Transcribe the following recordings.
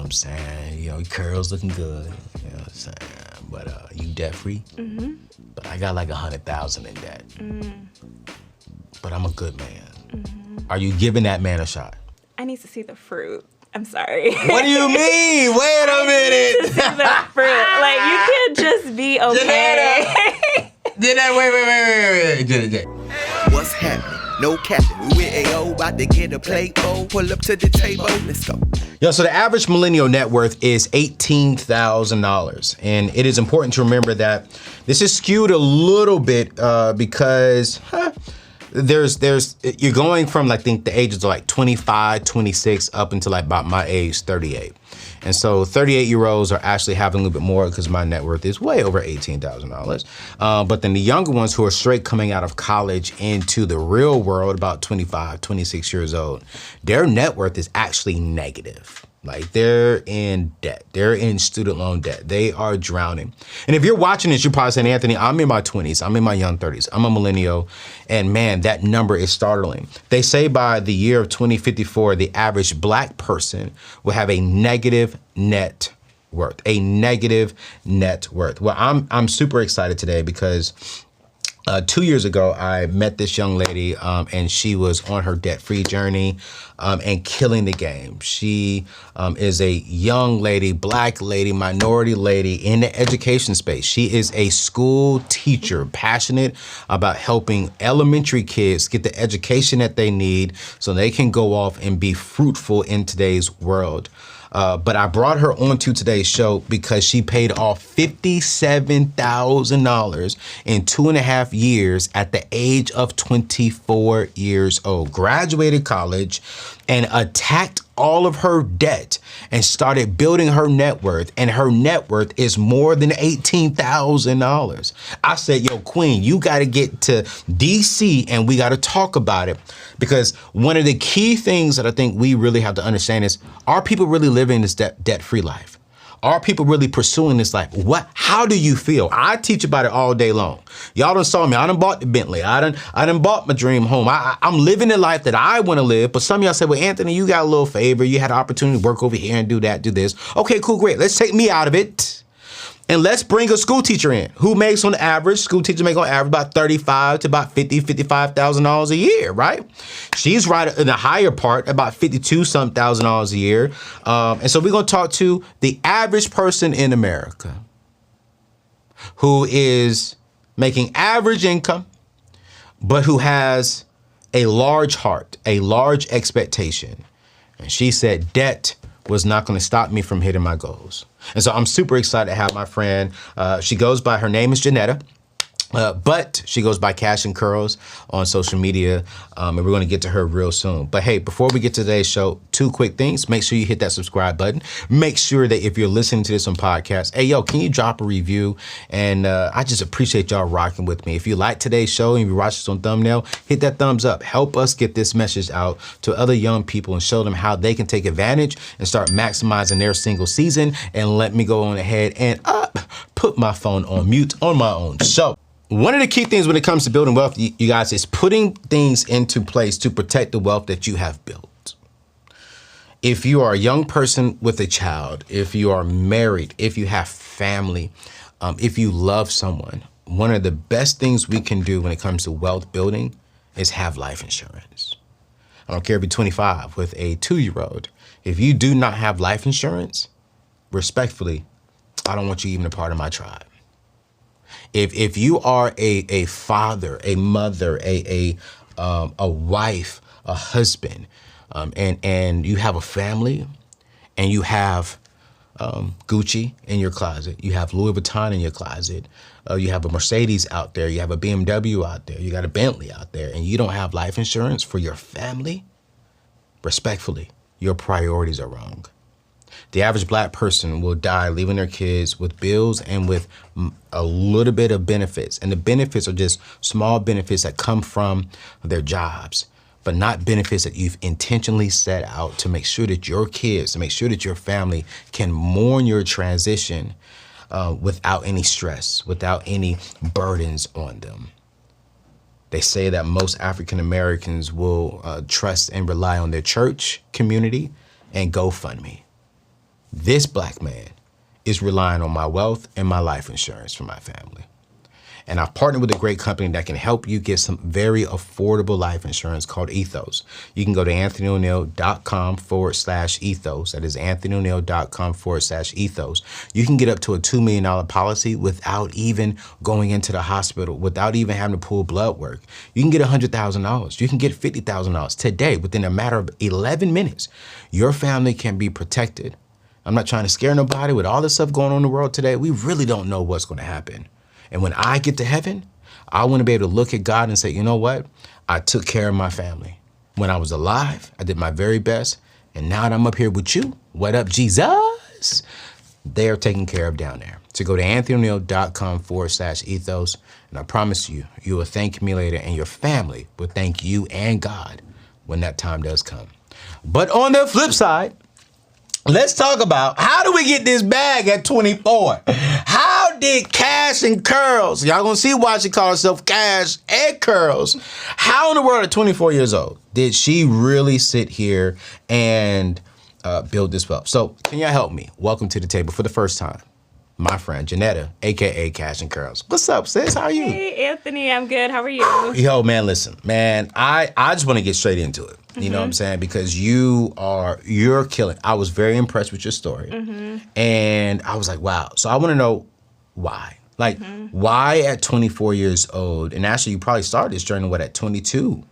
I'm saying? You know, your curls looking good, you know what I'm saying? But you debt free? Mm-hmm. But I got like 100,000 in debt. But I'm a good man. Mm-hmm. Are you giving that man a shot? I need to see the fruit. I'm sorry. What do you mean? Wait a minute. I need to see the fruit. Like, you can't just be okay. Jeanetta, wait. What's happening? No capping. We with AO, about to get a Playbook. Pull up to the table. Let's go. Yo, so the average millennial net worth is $18,000. And it is important to remember that this is skewed a little bit because you're going from like, I think the ages of like 25, 26 up until like about my age, 38. And so 38-year-olds are actually having a little bit more because my net worth is way over $18,000. But then the younger ones who are straight coming out of college into the real world, about 25, 26 years old, their net worth is actually negative. Like, they're in debt. They're in student loan debt. They are drowning. And if you're watching this, you're probably saying, Anthony, I'm in my 20s. I'm in my young 30s. I'm a millennial. And man, that number is startling. They say by the year of 2054, the average Black person will have a negative net worth. A negative net worth. Well, I'm super excited today because 2 years ago, I met this young lady and she was on her debt-free journey and killing the game. She is a young lady, Black lady, minority lady in the education space. She is a school teacher, passionate about helping elementary kids get the education that they need so they can go off and be fruitful in today's world. But I brought her onto today's show because she paid off $57,000 in 2.5 years at the age of 24 years old. Graduated college and attacked all of her debt and started building her net worth. And her net worth is more than $18,000. I said, yo, Queen, you got to get to DC and we got to talk about it. Because one of the key things that I think we really have to understand is, are people really living this debt-free life? Are people really pursuing this life? How do you feel? I teach about it all day long. Y'all done saw me. I done bought the Bentley. I done bought my dream home. I'm living the life that I want to live. But some of y'all say, well, Anthony, you got a little favor. You had an opportunity to work over here and do that, do this. Okay, cool, great. Let's take me out of it. And let's bring a school teacher in who makes on average, school teachers make on average about $35,000 to about $55,000 a year, right? She's right in the higher part, about $52,000 something a year. And so we're gonna talk to the average person in America who is making average income, but who has a large heart, a large expectation. And she said, debt was not gonna stop me from hitting my goals. And so I'm super excited to have my friend. She goes by, her name is Jeanetta, but she goes by Cash and Curls on social media. And we're gonna get to her real soon. But hey, before we get to today's show, 2 quick things. Make sure you hit that subscribe button. Make sure that if you're listening to this on podcast, hey, yo, can you drop a review? And I just appreciate y'all rocking with me. If you like today's show and you watch this on thumbnail, hit that thumbs up. Help us get this message out to other young people and show them how they can take advantage and start maximizing their single season. And let me go on ahead and put my phone on mute on my own show. One of the key things when it comes to building wealth, you guys, is putting things into place to protect the wealth that you have built. If you are a young person with a child, if you are married, if you have family, if you love someone, one of the best things we can do when it comes to wealth building is have life insurance. I don't care if you're 25 with a 2-year-old. If you do not have life insurance, respectfully, I don't want you even a part of my tribe. If you are a father, a mother, a wife, a husband, and you have a family, and you have Gucci in your closet, you have Louis Vuitton in your closet, you have a Mercedes out there, you have a BMW out there, you got a Bentley out there, and you don't have life insurance for your family, respectfully, your priorities are wrong. The average Black person will die leaving their kids with bills and with a little bit of benefits. And the benefits are just small benefits that come from their jobs, but not benefits that you've intentionally set out to make sure that your kids, to make sure that your family can mourn your transition without any stress, without any burdens on them. They say that most African Americans will trust and rely on their church community and GoFundMe. this black man is relying on my wealth and my life insurance for my family. And I've partnered with a great company that can help you get some very affordable life insurance called Ethos. You can go to anthonyoneal.com/ethos. That is anthonyoneal.com/ethos. You can get up to a $2 million policy without even going into the hospital, without even having to pull blood work. You can get $100,000. You can get $50,000 today within a matter of 11 minutes. Your family can be protected. I'm not trying to scare nobody. With all this stuff going on in the world today, we really don't know what's going to happen. And when I get to heaven, I want to be able to look at God and say, you know what? I took care of my family. When I was alive, I did my very best. And now that I'm up here with you, what up, Jesus? They are taken care of down there. So go to anthonyoneal.com/ethos. And I promise you, you will thank me later, and your family will thank you and God when that time does come. But on the flip side, let's talk about, how do we get this bag at 24? How did Cash and Curls, y'all gonna see why she called herself Cash and Curls, how in the world at 24 years old did she really sit here and build this wealth? So can y'all help me? Welcome to the table for the first time, my friend Jeanetta, AKA Cash and Curls. What's up, sis? How are you? Hey, Anthony, I'm good. How are you? Yo, man, listen, man, I just want to get straight into it. You know what I'm saying? Because you're killing. I was very impressed with your story. And I was like, wow. So I want to know why. Like, why at 24 years old? And actually, you probably started this journey, at 22?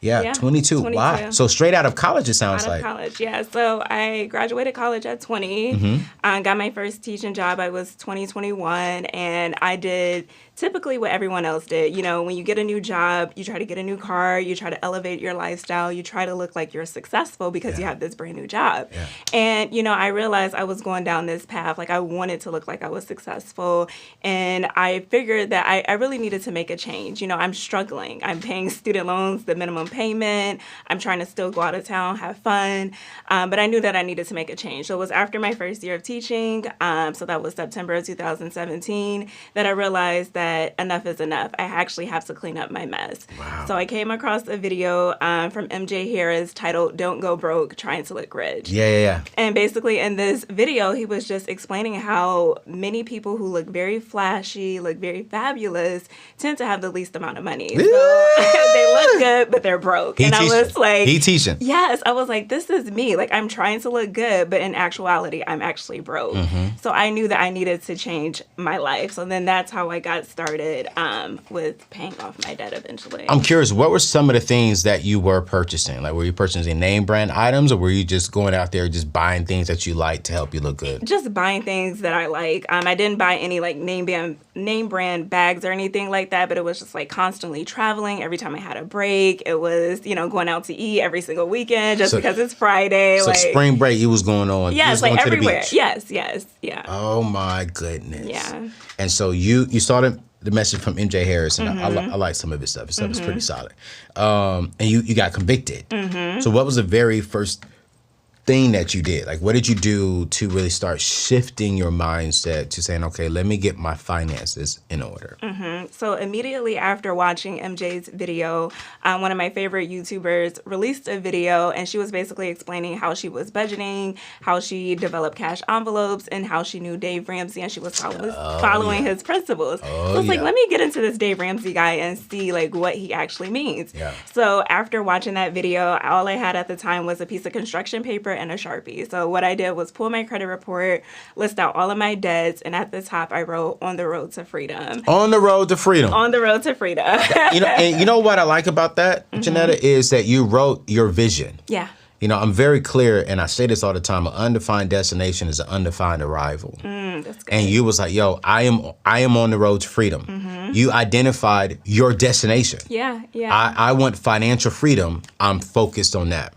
Yeah, 22. Why? So straight out of college, it sounds like. Out of college, yeah. So I graduated college at 20. Got my first teaching job. I was 21, and I did typically what everyone else did. You know, when you get a new job, you try to get a new car, you try to elevate your lifestyle, you try to look like you're successful because you have this brand new job. And, you know, I realized I was going down this path. Like, I wanted to look like I was successful. And I figured that I really needed to make a change. You know, I'm struggling. I'm paying student loans, the minimum payment. I'm trying to still go out of town, have fun. But I knew that I needed to make a change. So it was after my first year of teaching, so that was September of 2017, that I realized that enough is enough. I actually have to clean up my mess. Wow. So I came across a video from MJ Harris titled "Don't Go Broke, Trying to Look Rich." Yeah. And basically in this video, he was just explaining how many people who look very flashy, look very fabulous, tend to have the least amount of money. So they look good, but they're broke. I was like, he teaching. Yes, I was like, this is me. Like, I'm trying to look good, but in actuality, I'm actually broke. So I knew that I needed to change my life. So then that's how I got started with paying off my debt eventually. I'm curious, what were some of the things that you were purchasing? Like, were you purchasing name brand items, or were you just going out there just buying things that you like to help you look good? Just buying things that I like. I didn't buy any like name brand bags or anything like that, but it was just like constantly traveling. Every time I had a break, it was, you know, going out to eat every single weekend just because it's Friday. So like, spring break, you was going on. Yes, like everywhere. Yes, yeah. Oh my goodness. Yeah. And so you started the message from MJ Harris, and I like some of his stuff. His stuff is pretty solid. And you got convicted. So what was the very first thing that you did? Like, what did you do to really start shifting your mindset to saying, okay, let me get my finances in order? So immediately after watching MJ's video, one of my favorite YouTubers released a video, and she was basically explaining how she was budgeting, how she developed cash envelopes, and how she knew Dave Ramsey, and she was following his principles. So I was like, let me get into this Dave Ramsey guy and see like what he actually means. So after watching that video, all I had at the time was a piece of construction paper and a Sharpie. So what I did was pull my credit report, list out all of my debts, and at the top I wrote "On the Road to Freedom." On the road to freedom. On the road to freedom. And you know what I like about that, Jeanetta, is that you wrote your vision. Yeah. You know, I'm very clear, and I say this all the time, an undefined destination is an undefined arrival. That's good. And you was like, yo, I am on the road to freedom. You identified your destination. Yeah. I want financial freedom. I'm focused on that.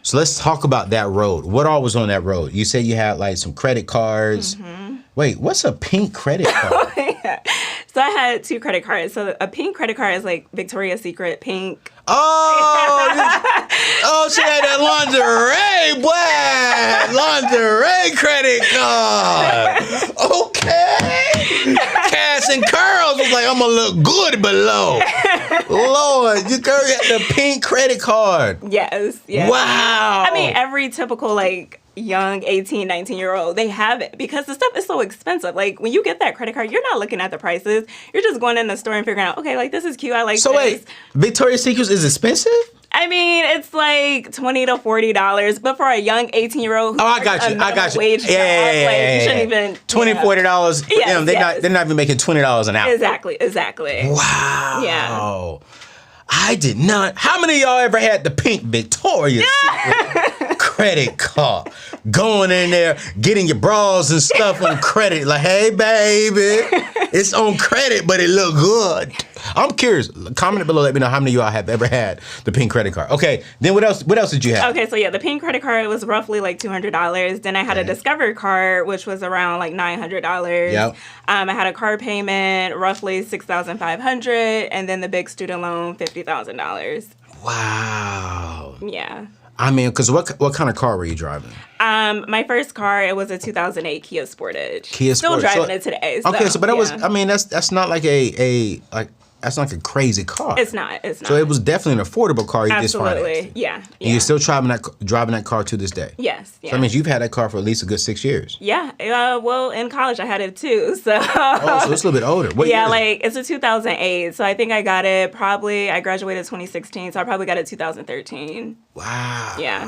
So let's talk about that road. What all was on that road? You said you had like some credit cards. Wait, what's a pink credit card? So I had 2 credit cards. So a pink credit card is like Victoria's Secret pink. Oh, she had that lingerie, boy. Lingerie credit card. Okay. Cash and Curls was like, I'm going to look good below. Lord, you girl had the pink credit card. Yes. Wow. I mean, every typical like young 18, 19-year-old, they have it because the stuff is so expensive. Like, when you get that credit card, you're not looking at the prices. You're just going in the store and figuring out, okay, like, this is cute. I like So this. wait, Victoria's Secret is expensive? I mean, it's like $20 to $40, but for a young 18-year-old who Oh, I got you. wage job, like, you shouldn't even $20, $40. Yes, They're not even making $20 an hour. Exactly. Wow. Yeah. I did not. How many of y'all ever had the pink Victoria's Secret credit card? Going in there, getting your bras and stuff on credit. Like, hey, baby, it's on credit, but it look good. I'm curious. Comment below. Let me know how many of y'all have ever had the pink credit card. Okay. Then what else? What else did you have? Okay, so yeah, the pink credit card was roughly like $200. Then I had a Discover card, which was around like $900. Yep. I had a car payment, roughly $6,500, and then the big student loan, $50,000. Wow. Yeah. I mean, because what kind of car were you driving? My first car, it was a 2008 Kia Sportage. Still Sportage. driving it today. So, okay, so but that was, yeah. I mean, that's not like that's not like a crazy car. It's not. So it was definitely an affordable car. You just Absolutely. financed. Yeah. And you're still driving that car to this day. Yes. Yeah. So that means you've had that car for at least a good 6 years. Yeah. Well, in college I had it too. So. Oh, so it's a little bit older. What year is it? Like it's a 2008. So I think I got it I graduated 2016. So I probably got it 2013. Wow. Yeah.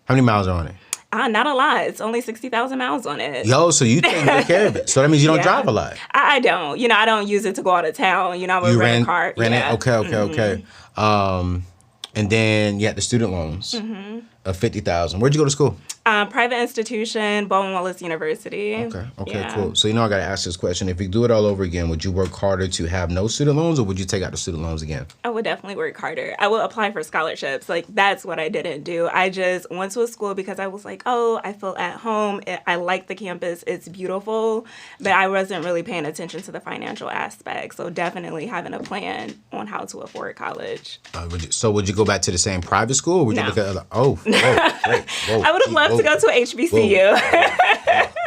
How many miles are on it? Not a lot. It's only 60,000 miles on it. Yo, so you take good care of it. So that means you don't drive a lot. I don't. I don't use it to go out of town. I would rent a car. Rent yeah. it? Okay. And then you had the student loans of $50,000. Where'd you go to school? Private institution, Baldwin Wallace University. Okay, Yeah. cool. So I got to ask this question. If you do it all over again, would you work harder to have no student loans, or would you take out the student loans again? I would definitely work harder. I would apply for scholarships. Like, that's what I didn't do. I just went to a school because I was like, oh, I feel at home. I like the campus. It's beautiful. But I wasn't really paying attention to the financial aspect. So definitely having a plan on how to afford college. Would you go back to the same private school, or would you No. look at other? Oh, great. Whoa, I would have loved to go to a HBCU.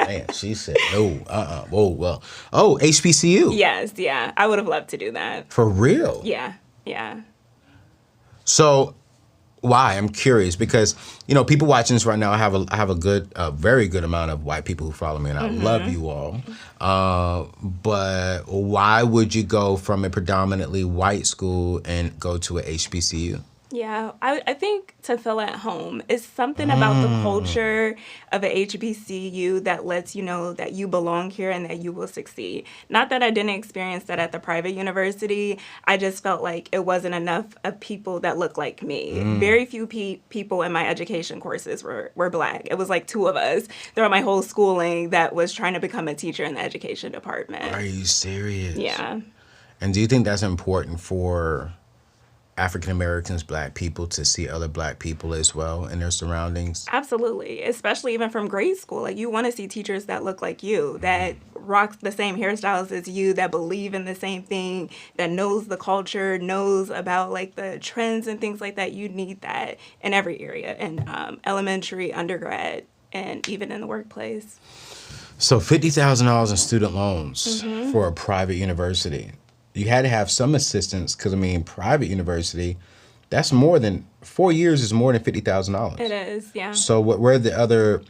Man, she said no. Whoa, well. Oh, HBCU. Yes, yeah. I would have loved to do that. For real? Yeah. So, why? I'm curious because people watching this right now. I have a very good amount of white people who follow me, and I love you all. But why would you go from a predominantly white school and go to a HBCU? Yeah, I think to feel at home is something about the culture of a HBCU that lets you know that you belong here and that you will succeed. Not that I didn't experience that at the private university. I just felt like it wasn't enough of people that looked like me. Very few people in my education courses were Black. It was like 2 of us throughout my whole schooling that was trying to become a teacher in the education department. Are you serious? Yeah. And do you think that's important for African Americans, Black people, to see other Black people as well in their surroundings? Absolutely, especially even from grade school. Like, you want to see teachers that look like you, that rock the same hairstyles as you, that believe in the same thing, that knows the culture, knows about like the trends and things like that. You need that in every area, in elementary, undergrad, and even in the workplace. So $50,000 in student loans for a private university. You had to have some assistance because, private university, that's more than 4 years is more than $50,000. It is, yeah. So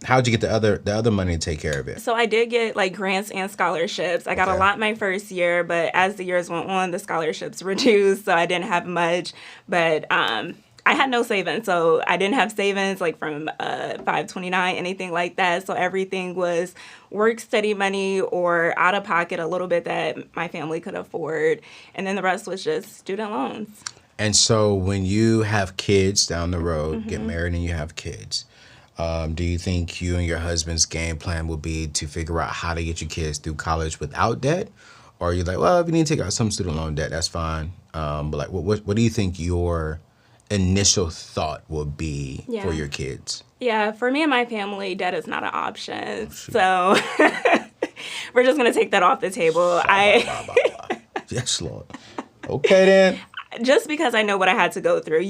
how'd you get the other money to take care of it? So I did get like grants and scholarships. I got a lot my first year, but as the years went on, the scholarships reduced, so I didn't have much. But I had no savings, so I didn't have savings like from 529, anything like that. So everything was work study money or out of pocket a little bit that my family could afford. And then the rest was just student loans. And so when you have kids down the road, get married and you have kids, do you think you and your husband's game plan will be to figure out how to get your kids through college without debt? Or are you like, well, if you need to take out some student loan debt, that's fine. But like, what do you think your initial thought will be for your kids? Yeah, for me and my family, debt is not an option. So we're just going to take that off the table. Yes, Lord. Okay, then. just because I know what I had to go through.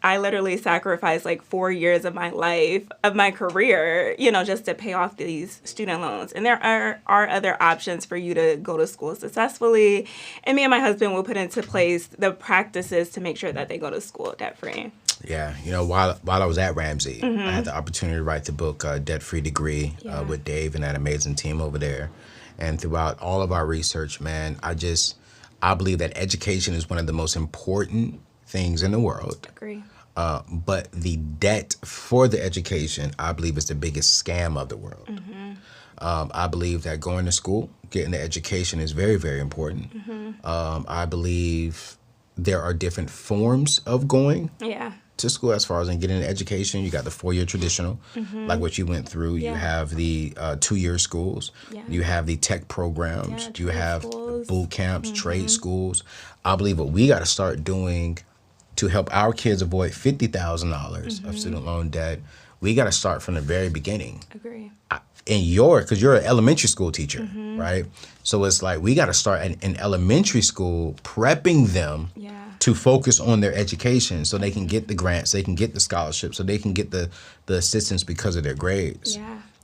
I literally sacrificed like 4 years of my life, of my career, just to pay off these student loans. And there are other options for you to go to school successfully. And me and my husband will put into place the practices to make sure that they go to school debt-free. Yeah, while I was at Ramsey, I had the opportunity to write the book Debt Free Degree with Dave and that amazing team over there. And throughout all of our research, man, I believe that education is one of the most important things in the world. Agree. But the debt for the education, I believe, is the biggest scam of the world. I believe that going to school, getting the education is very, very important. I believe there are different forms of going to school as far as in getting an education. You got the 4-year traditional, like what you went through. You have the 2-year schools. You have the tech programs. You have boot camps, trade schools. I believe what we got to start doing to help our kids avoid $50,000 of student loan debt, we got to start from the very beginning. Agree. Because you're an elementary school teacher, right? So it's like we got to start in elementary school prepping them to focus on their education so they can get the grants, they can get the scholarships, so they can get the assistance because of their grades.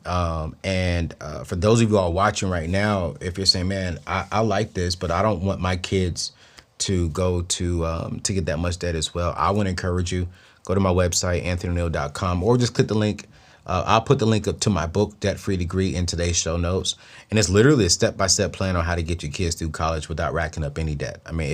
And for those of you all watching right now, if you're saying, man, I like this, but I don't want my kids to go to get that much debt as well, I want to encourage you, go to my website, anthonyoneal.com, or just click the link. I'll put the link up to my book, Debt Free Degree, in today's show notes. And it's literally a step-by-step plan on how to get your kids through college without racking up any debt. I mean,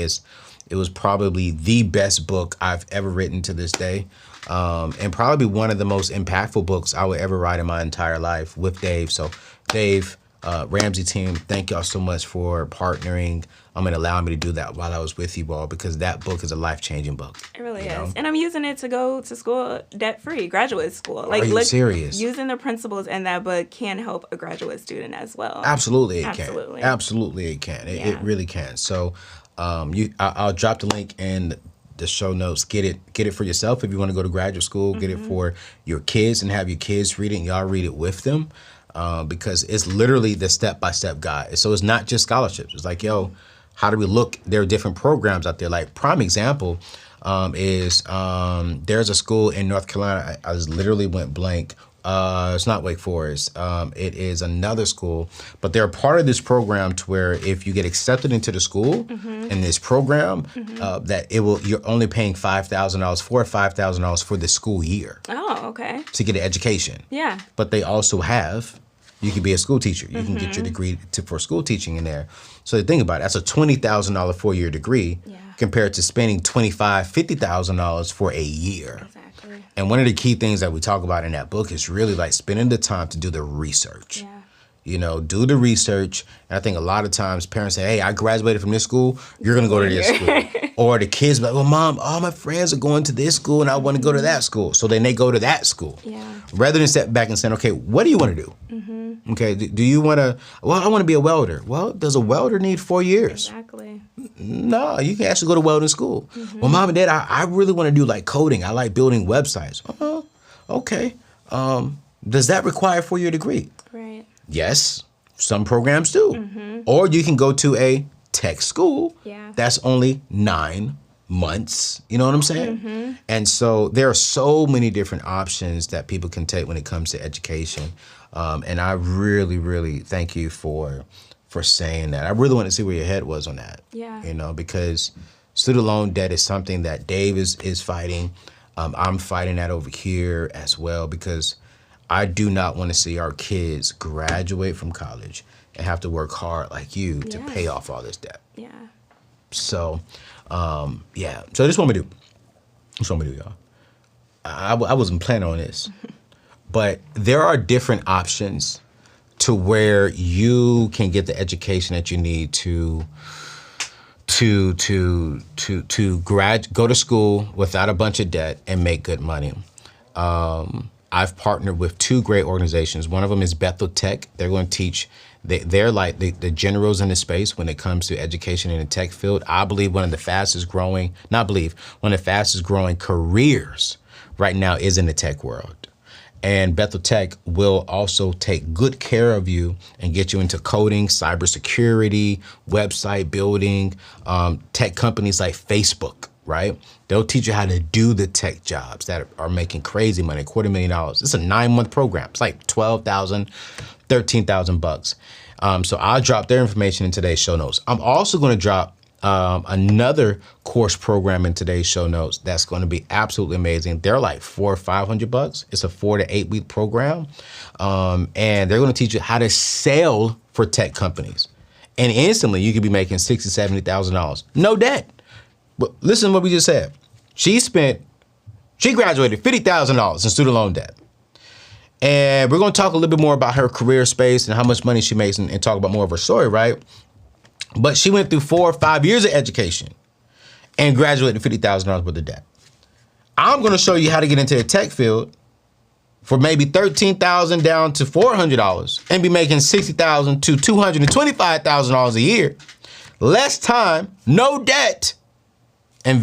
it was probably the best book I've ever written to this day. And probably one of the most impactful books I would ever write in my entire life with Dave. So Dave, Ramsey team, thank y'all so much for partnering and allowing me to do that while I was with you all, because that book is a life-changing book. It really is. And I'm using it to go to school debt-free, graduate school. Are you serious? Using the principles in that book can help a graduate student as well. Absolutely it can. Absolutely it can. It really can. So I'll drop the link in the show notes. Get it for yourself if you want to go to graduate school. Get it for your kids and have your kids read it and y'all read it with them. Because it's literally the step-by-step guide. So it's not just scholarships. It's like, how do we look? There are different programs out there. Like prime example is there's a school in North Carolina. I just literally went blank. It's not Wake Forest. It is another school. But they're part of this program to where if you get accepted into the school in this program, that you're only paying $5,000 for the school year. Oh, okay. To get an education. Yeah. But they also have, you can be a school teacher. You can get your degree for school teaching in there. So think about it. That's a $20,000 4-year degree compared to spending $25,000, $50,000 for a year. Exactly. And one of the key things that we talk about in that book is really like spending the time to do the research. Do the research. And I think a lot of times parents say, hey, I graduated from this school, you're going to go to this school. Or the kids be like, well, Mom, all my friends are going to this school and I want to go to that school. So then they go to that school. Rather than step back and saying, okay, what do you want to do? Okay, do you want to, well, I want to be a welder. Well, does a welder need 4 years? Exactly. No, you can actually go to welding school. Well, Mom and Dad, I really want to do like coding. I like building websites. Okay. Does that require a 4-year degree? Right. Yes, some programs do. Or you can go to a tech school that's only 9 months. You know what I'm saying? And so there are so many different options that people can take when it comes to education. And I really, really thank you for saying that. I really want to see where your head was on that. Because student loan debt is something that Dave is fighting. I'm fighting that over here as well, because I do not want to see our kids graduate from college and have to work hard like you to pay off all this debt. So, So this is what I'm gonna do, y'all. I wasn't planning on this, but there are different options to where you can get the education that you need to go to school without a bunch of debt and make good money. I've partnered with 2 great organizations. One of them is Bethel Tech. They're going to teach. They're like the generals in the space when it comes to education in the tech field. I believe one of the fastest growing careers right now is in the tech world. And Bethel Tech will also take good care of you and get you into coding, cybersecurity, website building, tech companies like Facebook, right? They'll teach you how to do the tech jobs that are making crazy money, $250,000. It's a 9-month program. It's like $12,000, $13,000. So I'll drop their information in today's show notes. I'm also going to drop another course program in today's show notes that's going to be absolutely amazing. They're like $400 or $500. It's a 4 to 8 week program, and they're going to teach you how to sell for tech companies. And instantly, you could be making $60,000, $70,000, no debt. But listen to what we just said. She graduated $50,000 in student loan debt. And we're going to talk a little bit more about her career space and how much money she makes and talk about more of her story, right? But she went through 4 or 5 years of education and graduated $50,000 worth of debt. I'm going to show you how to get into the tech field for maybe $13,000 down to $400 and be making $60,000 to $225,000 a year. Less time, no debt, and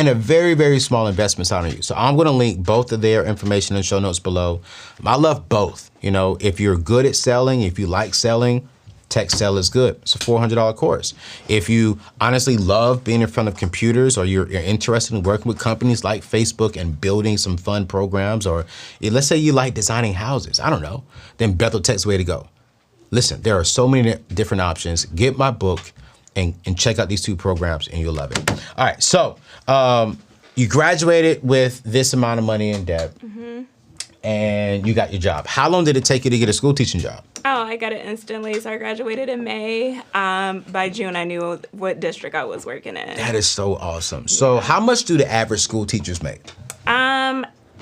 a very, very small investment on you. So I'm going to link both of their information in the show notes below. I love both. You know, if you're good at selling, if you like selling, tech sell is good. It's a $400 course. If you honestly love being in front of computers, or you're interested in working with companies like Facebook and building some fun programs, or let's say you like designing houses, I don't know, then Bethel Tech's the way to go. Listen, there are so many different options. Get my book and check out these 2 programs and you'll love it. All right, so you graduated with this amount of money in debt. And you got your job. How long did it take you to get a school teaching job? Oh, I got it instantly. So I graduated in May. By June, I knew what district I was working in. That is so awesome. So how much do the average school teachers make?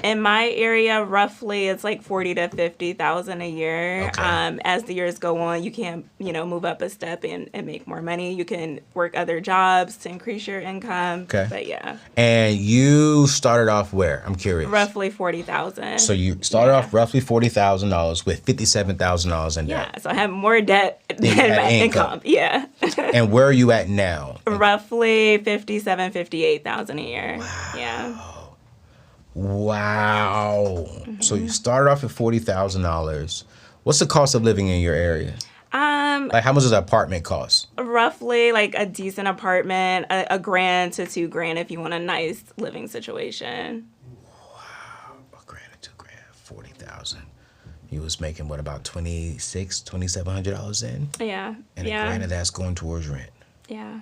In my area, roughly, it's like 40 to 50,000 a year. Okay. As the years go on, you can, move up a step and make more money. You can work other jobs to increase your income. Okay. But yeah. And you started off where? I'm curious. Roughly 40,000. So you started off roughly $40,000 with $57,000 in debt. Yeah. So I have more debt than my income. Yeah. And where are you at now? Roughly 57, 58,000 a year. Wow. Yeah. Wow. So you started off at $40,000. What's the cost of living in your area? Like, how much does an apartment cost? Roughly, like a decent apartment, a $1,000 to $2,000 if you want a nice living situation. Wow, $1,000 to $2,000, 40,000. You was making what, about $2,700 in? Yeah. And $1,000 of that's going towards rent. Yeah.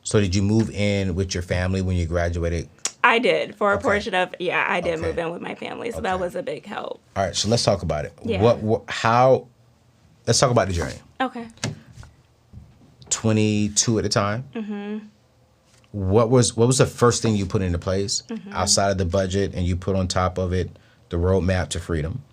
So did you move in with your family when you graduated? I did for a portion of, I did move in with my family. So that was a big help. All right, so let's talk about it. Yeah. Let's talk about the journey. Okay. 22 at the time. What was the first thing you put into place outside of the budget, and you put on top of it the roadmap to freedom?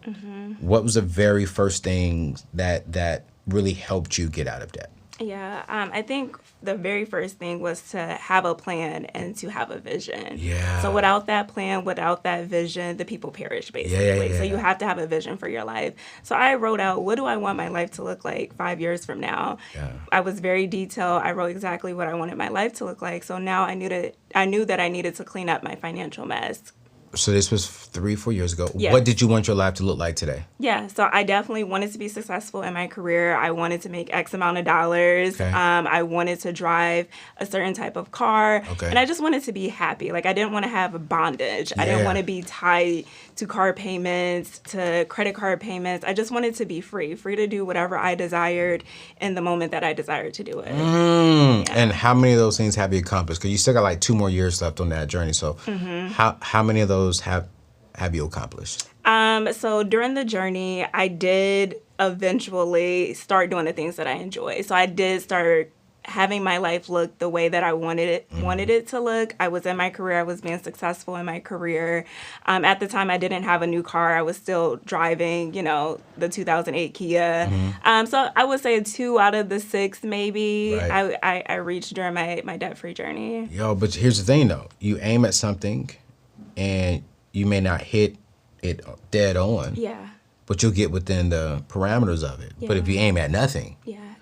What was the very first thing that really helped you get out of debt? Yeah, I think the very first thing was to have a plan and to have a vision. Yeah. So without that plan, without that vision, the people perish, basically. So you have to have a vision for your life. So I wrote out, what do I want my life to look like 5 years from now? Yeah. I was very detailed. I wrote exactly what I wanted my life to look like. So now I knew that I needed to clean up my financial mess. So this was 3-4 years ago. Yes. What did you want your life to look like today? Yeah, so I definitely wanted to be successful in my career. I wanted to make X amount of dollars. Okay. I wanted to drive a certain type of car. Okay. And I just wanted to be happy. Like, I didn't want to have a bondage. I didn't want to be tied to car payments, to credit card payments. I just wanted to be free to do whatever I desired in the moment that I desired to do it. And how many of those things have you accomplished? Because you still got like 2 more years left on that journey. So how many of those have you accomplished? So during the journey, I did eventually start doing the things that I enjoy. So I did start having my life look the way that I wanted it to look. I was in my career. I was being successful in my career. At the time, I didn't have a new car. I was still driving, the 2008 Kia. So I would say 2 out of the 6, maybe, Right. I reached during my debt-free journey. Yo, but here's the thing, though. You aim at something, and you may not hit it dead on. Yeah. But you'll get within the parameters of it. Yeah. But if you aim at nothing,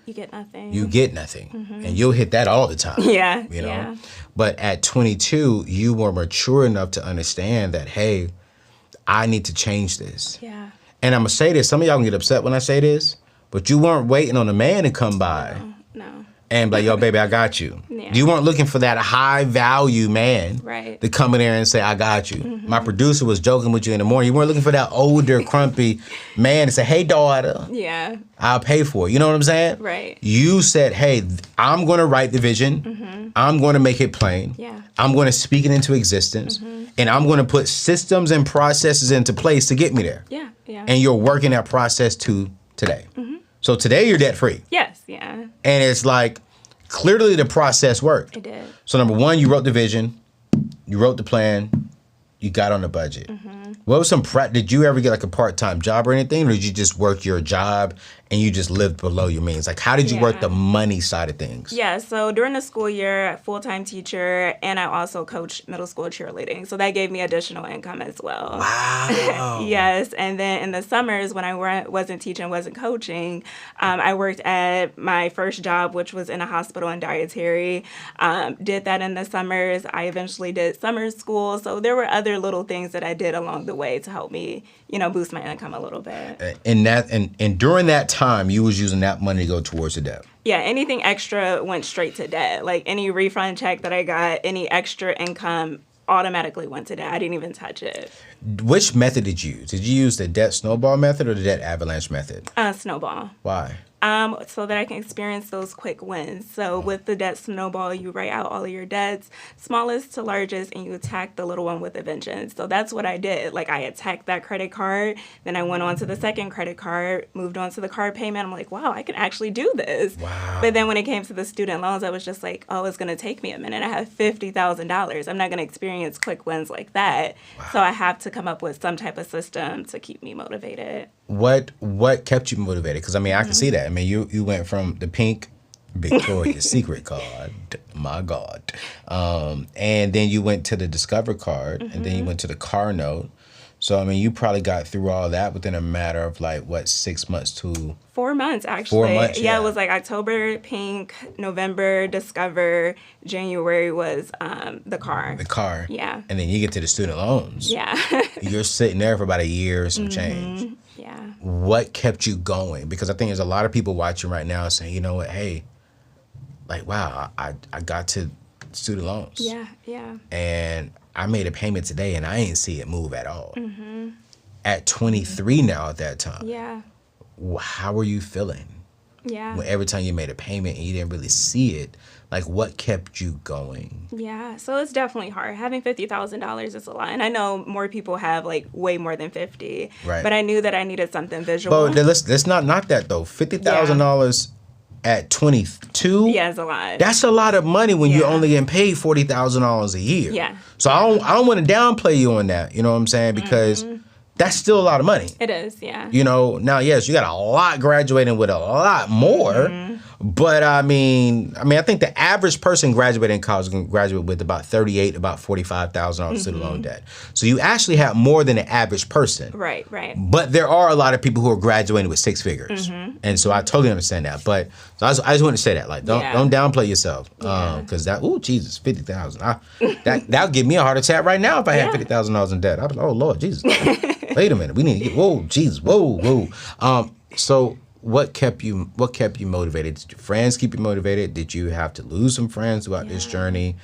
You get nothing. you get nothing. And you'll hit that all the time. Yeah. You know? Yeah. But at 22, you were mature enough to understand that, hey, I need to change this. Yeah. And I'm going to say this. Some of y'all can get upset when I say this, but you weren't waiting on a man to come by. No. And be like, yo, baby, I got you. Yeah. You weren't looking for that high value man Right. to come in there and say, I got you. My producer was joking with you in the morning. You weren't looking for that older, crumpy man to say, hey, daughter, Yeah. I'll pay for it. You know what I'm saying? Right. You said, hey, I'm going to write the vision. I'm going to make it plain. Yeah. I'm going to speak it into existence. And I'm going to put systems and processes into place to get me there. Yeah. Yeah. And you're working that process to today. So today you're debt free. Yes. Yeah. And it's like, clearly the process worked. It did. So number one, you wrote the vision, you wrote the plan, you got on the budget. What was did you ever get like a part-time job or anything? Or did you just work your job and you just lived below your means? Like, how did you work the money side of things? Yeah, so during the school year, full-time teacher, and I also coached middle school cheerleading. So that gave me additional income as well. Wow. Yes, and then in the summers when I wasn't teaching, wasn't coaching, I worked at my first job, which was in a hospital in dietary. Did that in the summers. I eventually did summer school. So there were other little things that I did along the way to help me, boost my income a little bit. And during that time, you was using that money to go towards the debt. Yeah, anything extra went straight to debt. Like any refund check that I got, any extra income automatically went to debt. I didn't even touch it. Which method did you use? Did you use the debt snowball method or the debt avalanche method? Snowball. Why? So that I can experience those quick wins. So with the debt snowball, you write out all of your debts, smallest to largest, and you attack the little one with a vengeance. So that's what I did. Like I attacked that credit card, then I went on to the second credit card, moved on to the card payment. I'm like, wow, I can actually do this. Wow. But then when it came to the student loans, I was just like, oh, it's going to take me a minute. I have $50,000. I'm not going to experience quick wins like that. Wow. So I have to come up with some type of system to keep me motivated. What kept you motivated? Because I mean, I can see that. I mean, you went from the pink Victoria's Secret card, my God, and then you went to the Discover card, and then you went to the car note. So I mean, you probably got through all that within a matter of like what 6 months to 4 months actually. 4 months, yeah. It was like October pink, November Discover, January was the car. The car. Yeah. And then you get to the student loans. Yeah. You're sitting there for about a year or some change. Yeah. What kept you going? Because I think there's a lot of people watching right now saying, you know what, hey, like, wow, I got to student loans. Yeah, yeah. And I made a payment today and I ain't see it move at all. At 23 now at that time. Yeah. How were you feeling? Yeah. When every time you made a payment and you didn't really see it, like what kept you going? Yeah, so it's definitely hard. Having $50,000 is a lot. And I know more people have like way more than 50. Right. But I knew that I needed something visual. But let's not knock that though. $50,000 at 22? Yeah, it's a lot. That's a lot of money when you're only getting paid $40,000 a year. Yeah. So I don't want to downplay you on that, you know what I'm saying? Because that's still a lot of money. It is, yeah. You know, now, yes, you got a lot graduating with a lot more. But I mean, I think the average person graduating in college can graduate with about $45,000 student loan debt. So you actually have more than the average person. Right, right. But there are a lot of people who are graduating with six figures. And so I totally understand that. But so I just want to say that, like, don't downplay yourself. Because Jesus, 50,000. That'll give me a heart attack right now if I had $50,000 in debt. I'd be like, oh, Lord, Jesus. Wait a minute. We need to get, whoa, Jesus, whoa. So what kept you motivated? Did your friends keep you motivated? Did you have to lose some friends throughout this journey?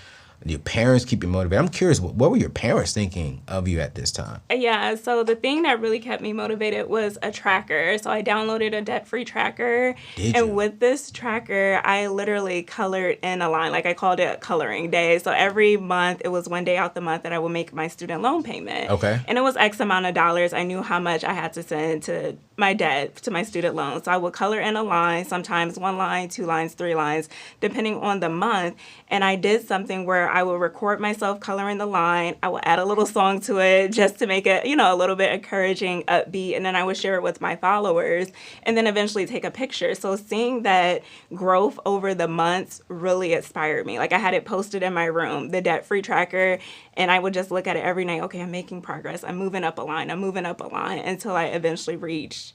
Did your parents keep you motivated? I'm curious, what were your parents thinking of you at this time? Yeah, so the thing that really kept me motivated was a tracker. So I downloaded a debt-free tracker. Did you? And with this tracker, I literally colored in a line. Like I called it coloring day. So every month, it was one day out the month that I would make my student loan payment. Okay. And it was X amount of dollars. I knew how much I had to send to my debt, to my student loan. So I would color in a line, sometimes 1 line, 2 lines, 3 lines, depending on the month. And I did something where I would record myself coloring the line. I would add a little song to it just to make it, a little bit encouraging, upbeat. And then I would share it with my followers and then eventually take a picture. So seeing that growth over the months really inspired me. Like I had it posted in my room, the debt-free tracker, and I would just look at it every night. Okay, I'm making progress. I'm moving up a line. Until I eventually reach,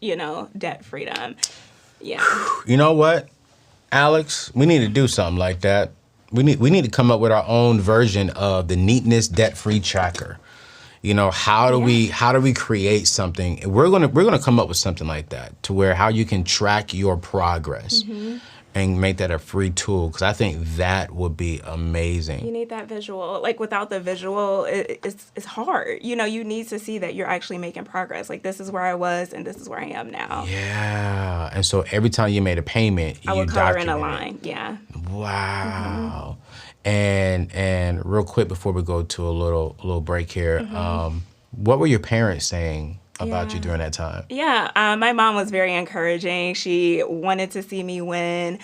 debt freedom. Yeah. You know what, Alex? We need to do something like that. We need to come up with our own version of the Neatness Debt-Free Tracker. You know, how do we create something? We're gonna come up with something like that to where how you can track your progress and make that a free tool, because I think that would be amazing. You need that visual. Like, without the visual, it's hard. You know, you need to see that you're actually making progress. Like, this is where I was and this is where I am now. Yeah. And so every time you made a payment, I you would color in a documented line. Yeah. Wow. And real quick before we go to a little break here, what were your parents saying about you during that time? Yeah, my mom was very encouraging. She wanted to see me win.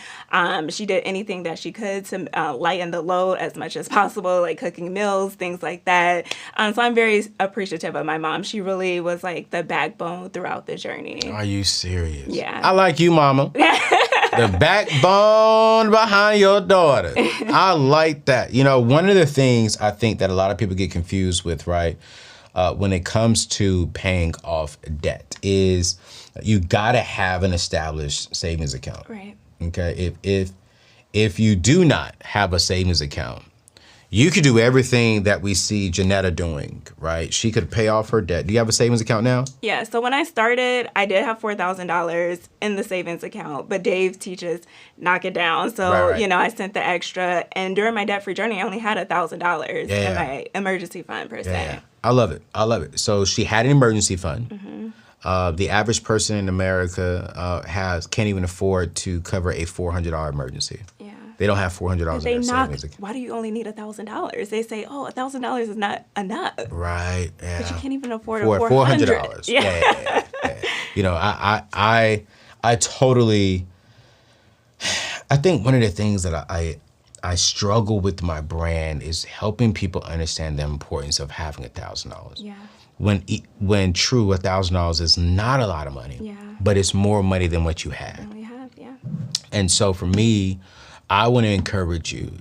She did anything that she could to lighten the load as much as possible, like cooking meals, things like that. So I'm very appreciative of my mom. She really was like the backbone throughout the journey. Are you serious? Yeah. I like you, mama. The backbone behind your daughter. I like that. You know, one of the things I think that a lot of people get confused with, right, when it comes to paying off debt is you gotta have an established savings account. Right. Okay. If you do not have a savings account, you could do everything that we see Jeanetta doing, right? She could pay off her debt. Do you have a savings account now? Yeah, so when I started, I did have $4,000 in the savings account, but Dave teaches knock it down. So, Right. you know, I sent the extra, and during my debt-free journey, I only had $1,000 Yeah. in my emergency fund, per se. Yeah. I love it. I love it. So she had an emergency fund. The average person in America can't even afford to cover a $400 emergency. Yeah. They don't have $400 in their savings account. Why do you only need $1,000? They say, oh, $1,000 is not enough. Right. Yeah. But you can't even afford For $400. Yeah. You know, I totally. I think one of the things that I struggle with my brand is helping people understand the importance of having $1,000. Yeah. When true, $1,000 is not a lot of money. Yeah. But it's more money than what you have. We have, yeah. And so for me, I want to encourage you.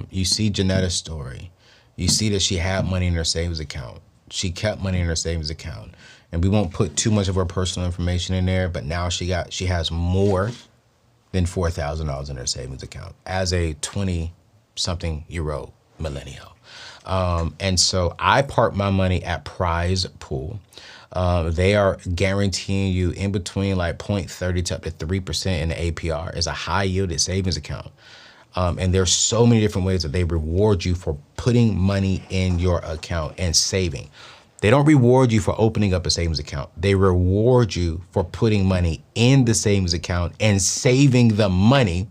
You see Jeanetta's story. You see that she had money in her savings account. She kept money in her savings account. And we won't put too much of her personal information in there, but now she has more than $4,000 in her savings account as a 20-something-year-old millennial. And so I park my money at Prize Pool. They are guaranteeing you in between like 0.30 to up to 3% in the APR. It's a high-yielded savings account. And there's so many different ways that they reward you for putting money in your account and saving. They don't reward you for opening up a savings account. They reward you for putting money in the savings account and saving the money.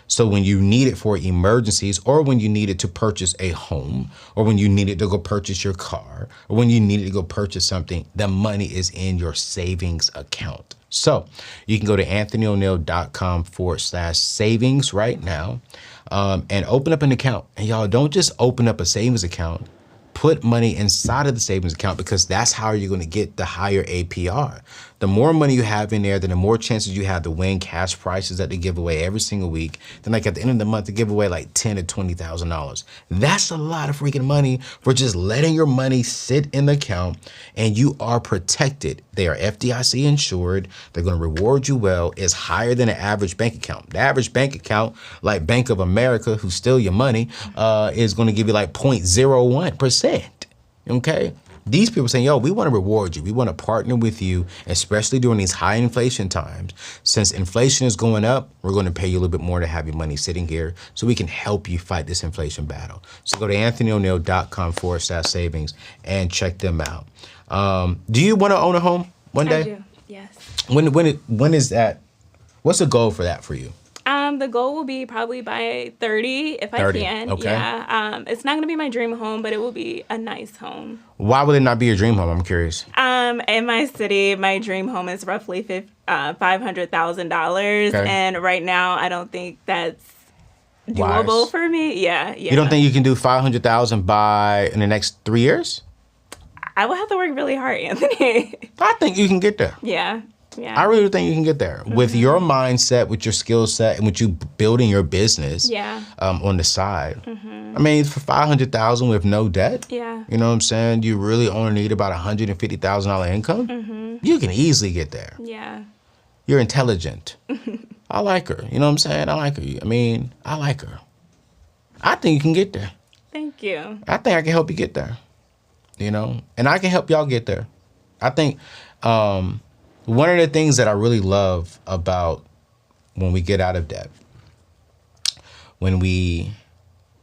So when you need it for emergencies, or when you need it to purchase a home, or when you need it to go purchase your car, or when you need it to go purchase something, the money is in your savings account. So you can go to anthonyoneal.com/savings right now and open up an account. And y'all, don't just open up a savings account. Put money inside of the savings account, because that's how you're going to get the higher APR. The more money you have in there, then the more chances you have to win cash prizes that they give away every single week. Then like at the end of the month, they give away like $10,000 to $20,000. That's a lot of freaking money for just letting your money sit in the account, and you are protected. They are FDIC insured. They're going to reward you well. It's higher than an average bank account. The average bank account, like Bank of America, who steal your money, is going to give you like 0.01%. Okay? These people saying, yo, we want to reward you. We want to partner with you, especially during these high inflation times. Since inflation is going up, we're going to pay you a little bit more to have your money sitting here so we can help you fight this inflation battle. So go to anthonyoneal.com/savings and check them out. Do you want to own a home one day? I do, yes. When is that? What's the goal for that for you? The goal will be probably by 30, if 30, I can. okay. Yeah. It's not going to be my dream home, but it will be a nice home. Why would it not be your dream home? I'm curious. In my city, my dream home is roughly $500,000, Okay. and right now, I don't think that's doable for me. Yeah. You don't think you can do $500,000 in the next 3 years? I will have to work really hard, Anthony. I think you can get there. Yeah. I really think you can get there with your mindset, with your skill set, and with you building your business. Yeah. On the side. I mean, for $500,000 with no debt. Yeah. You know what I'm saying? You really only need about $150,000 income. You can easily get there. Yeah. You're intelligent. I like her. You know what I'm saying? I like her. I mean, I like her. I think you can get there. Thank you. I think I can help you get there. you know, and I can help y'all get there. I think one of the things that I really love about when we get out of debt, when we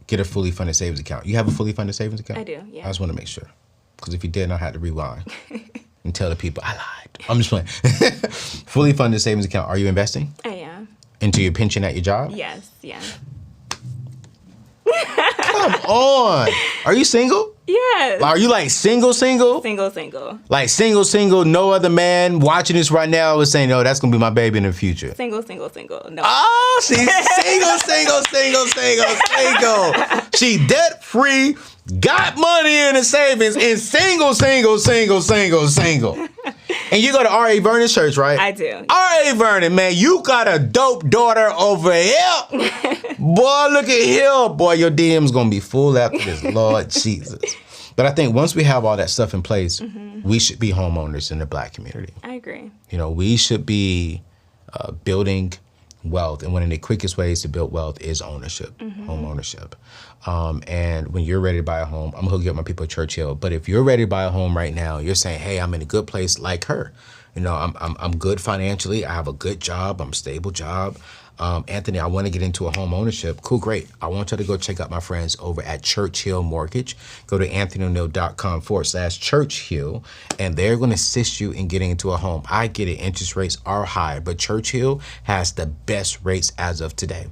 get a fully funded savings account. You have a fully funded savings account? I do, yeah. I just want to make sure. Because if you didn't, I had to rewind and tell the people I lied. I'm just playing. Fully funded savings account. Are you investing? I am. Into your pension at your job? Yes, yeah. Come on. Are you single? Yes. Are you like single? Single. Like single, no other man watching this right now is saying, no, that's going to be my baby in the future. Single. No. Oh, she's single. She debt free, got money in the savings, and single. And you go to R.A. Vernon's church, right? I do. R.A. Vernon, man, you got a dope daughter over here. Boy, look at here. Boy, your DM's going to be full after this, Lord Jesus. But I think once we have all that stuff in place, we should be homeowners in the Black community. I agree. You know, we should be building wealth. And one of the quickest ways to build wealth is ownership, home ownership. And when you're ready to buy a home, I'm going to hook up my people at Churchill. But if you're ready to buy a home right now, you're saying, hey, I'm in a good place like her. You know, I'm good financially. I have a good job. I'm a stable job. Anthony, I want to get into a home ownership. Cool, great. I want you to go check out my friends over at Churchill Mortgage. Go to anthonyoneal.com/Churchill, and they're going to assist you in getting into a home. I get it. Interest rates are high, but Churchill has the best rates as of today.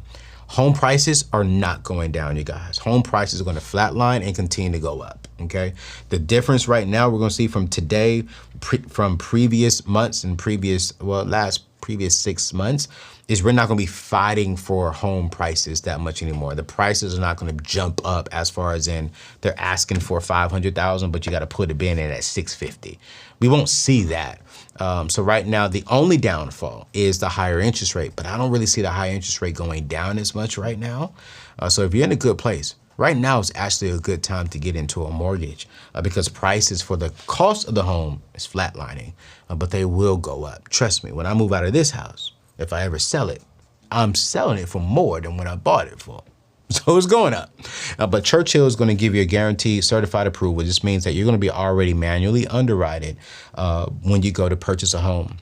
Home prices are not going down, you guys. Home prices are going to flatline and continue to go up, okay? The difference right now we're going to see from today, from previous months and previous 6 months, is we're not going to be fighting for home prices that much anymore. The prices are not going to jump up as far as in they're asking for $500,000, but you got to put a bin in at $650,000. We won't see that. So right now, the only downfall is the higher interest rate, but I don't really see the high interest rate going down as much right now. So if you're in a good place, right now is actually a good time to get into a mortgage because prices for the cost of the home is flatlining, but they will go up. Trust me, when I move out of this house, if I ever sell it, I'm selling it for more than what I bought it for. So it's going up. But Churchill is going to give you a guaranteed certified approval. This means that you're going to be already manually underwritten when you go to purchase a home.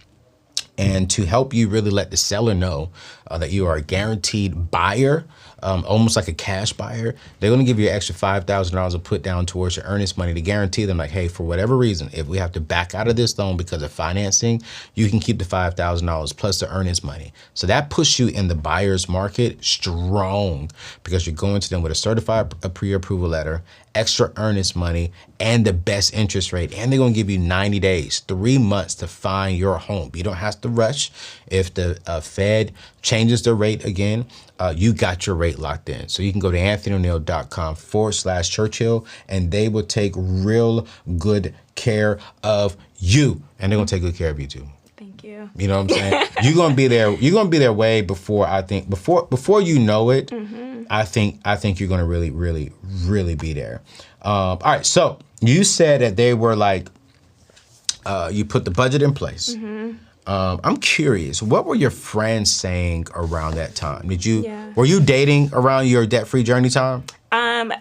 And to help you really let the seller know that you are a guaranteed buyer, almost like a cash buyer, they're going to give you an extra $5,000 to put down towards your earnest money to guarantee them, like, hey, for whatever reason, if we have to back out of this loan because of financing, you can keep the $5,000 plus the earnest money. So that puts you in the buyer's market strong because you're going to them with a certified pre-approval letter, extra earnest money, and the best interest rate. And they're going to give you 90 days, 3 months to find your home. You don't have to rush. If the Fed changes the rate again, you got your rate locked in. So you can go to anthonyoneal.com/Churchill, and they will take real good care of you. And they're going to take good care of you too. Thank you. You know what I'm saying? You're going to be there. You're going to be there way before I think, before you know it, I think you're going to really, really, really be there. All right. So you said that they were like, you put the budget in place. I'm curious, what were your friends saying around that time? Were you dating around your debt-free journey time?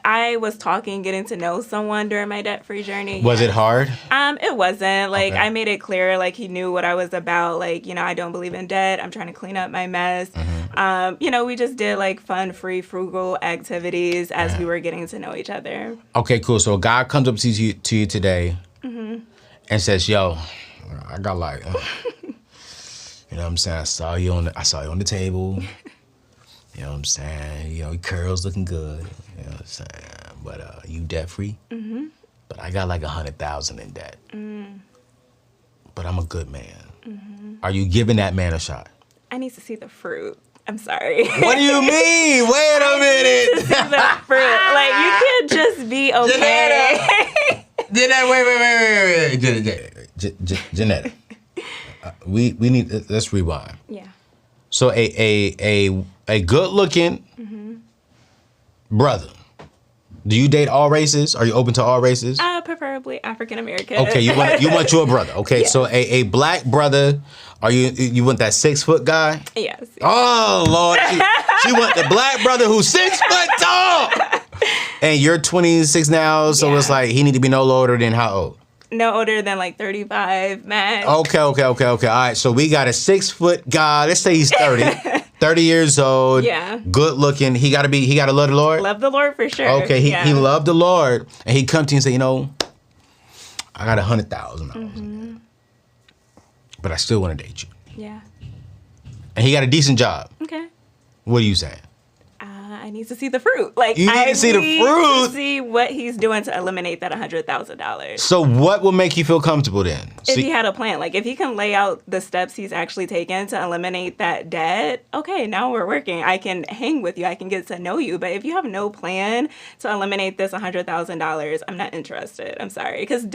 I was getting to know someone during my debt-free journey. Was it hard? It wasn't. Like, Okay. I made it clear, like, he knew what I was about. Like, you know, I don't believe in debt. I'm trying to clean up my mess. You know, we just did, like, fun, free, frugal activities as we were getting to know each other. Okay, cool. So a guy comes up to you today and says, yo, I got like, you know what I'm saying? I saw you on the table. You know what I'm saying? You know, your curls looking good. You know what I'm saying? But you debt free? But I got like $100,000 in debt. But I'm a good man. Are you giving that man a shot? I need to see the fruit. I'm sorry. What do you mean? Wait a minute. See the fruit. Like, you can't just be okay. Jeanetta. We need, let's rewind. Yeah. So a good looking brother. Do you date all races? Are you open to all races? Preferably African American. Okay, you want your brother. Okay, yeah. So a black brother. Are you want that 6 foot guy? Yes. Oh Lord, she want the black brother who's 6 foot tall. And you're 26 now, so it's Yeah. like he need to be no older than how old? No older than like 35 max. Okay. All right, so we got a 6-foot guy. Let's say he's 30. 30 years old. Yeah. Good looking. He gotta love the Lord. Love the Lord for sure. Okay, he loved the Lord, and he come to you and say, I got $100,000, but I still want to date you. Yeah. And he got a decent job. Okay. What are you saying? I need to see the fruit. Like You need to see the fruit. To see what he's doing to eliminate that $100,000. So what will make you feel comfortable then? If he had a plan, like if he can lay out the steps he's actually taken to eliminate that debt, okay, now we're working. I can hang with you. I can get to know you. But if you have no plan to eliminate this $100,000, I'm not interested. I'm sorry. Because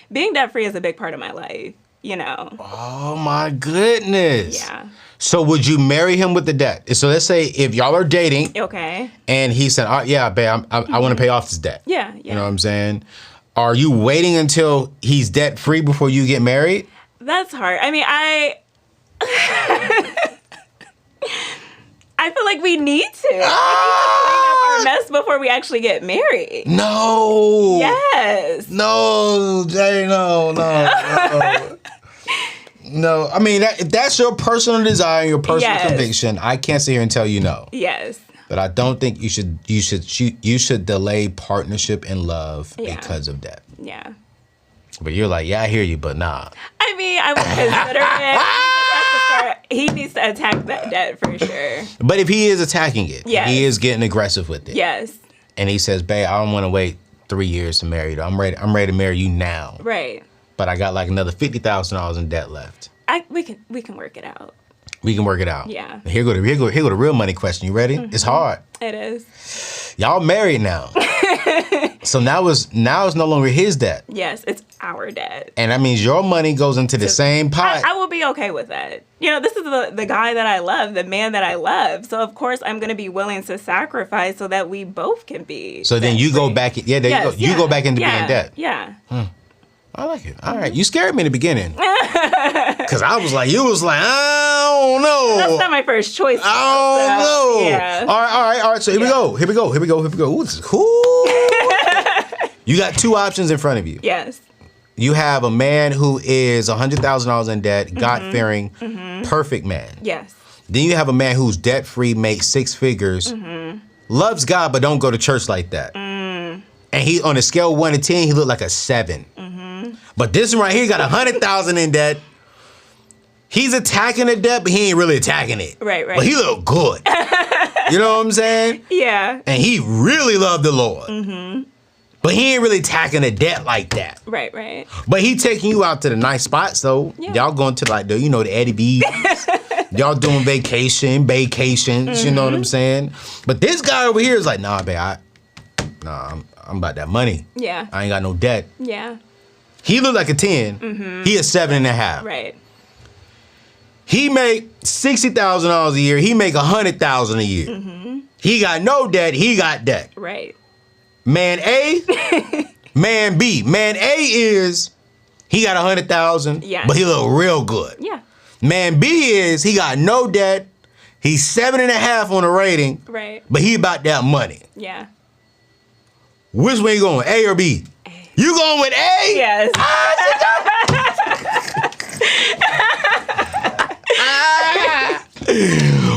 being debt free is a big part of my life, Oh my goodness. Yeah. So would you marry him with the debt? So let's say if y'all are dating. Okay. And he said, yeah, babe, I want to pay off this debt. Yeah. You know what I'm saying? Are you waiting until he's debt free before you get married? That's hard. I mean, I feel like we need to. We need to clean up our mess before we actually get married. No. Yes. No, Jay, no. No, I mean, if that's your personal desire, your personal conviction, I can't sit here and tell you no. Yes. But I don't think you should delay partnership and love because of that. Yeah. But you're like, yeah, I hear you, but nah. I mean, I would consider it. He needs to attack that debt for sure. But if he is attacking it, Yes. he is getting aggressive with it. Yes. And he says, babe, I don't want to wait 3 years to marry you. I'm ready to marry you now. Right. But I got like another $50,000 in debt left. We can work it out. We can work it out. Yeah. Here go the real money question. You ready? It's hard. It is. Y'all married now. So now it's no longer his debt. Yes, it's our debt. And that means your money goes into the same pot. I will be okay with that. This is the guy that I love, the man that I love. So, of course, I'm going to be willing to sacrifice so that we both can be. So then you go back. Yeah, there you go. You go back into being debt. Yeah. I like it. All right. You scared me in the beginning. Because I was like, I don't know. That's not my first choice. I don't know. Yeah. All right. So here we go. Ooh, this is cool. You got two options in front of you. Yes. You have a man who is $100,000 in debt, God-fearing, perfect man. Yes. Then you have a man who's debt-free, makes 6 figures, loves God, but don't go to church like that. And he, on a scale of 1 to 10, he looked like a 7. But this one right here got $100,000 in debt. He's attacking the debt, but he ain't really attacking it. Right. But he look good. You know what I'm saying? Yeah. And he really loved the Lord. But he ain't really attacking the debt like that. Right. But he taking you out to the nice spots, though. Yeah. Y'all going to like the Eddie B's. Y'all doing vacations, you know what I'm saying? But this guy over here is like, nah, babe, I'm about that money. Yeah. I ain't got no debt. Yeah. He look like a 10. He a 7.5. Right. He make $60,000 a year. He make $100,000 a year. He got no debt. He got debt. Right. Man A, man B. Man A is he got $100,000, but he look real good. Yeah. Man B is he got no debt. He's 7.5 on the rating. Right. But he about that money. Yeah. Which way you going, A or B? A. You going with A? Yes.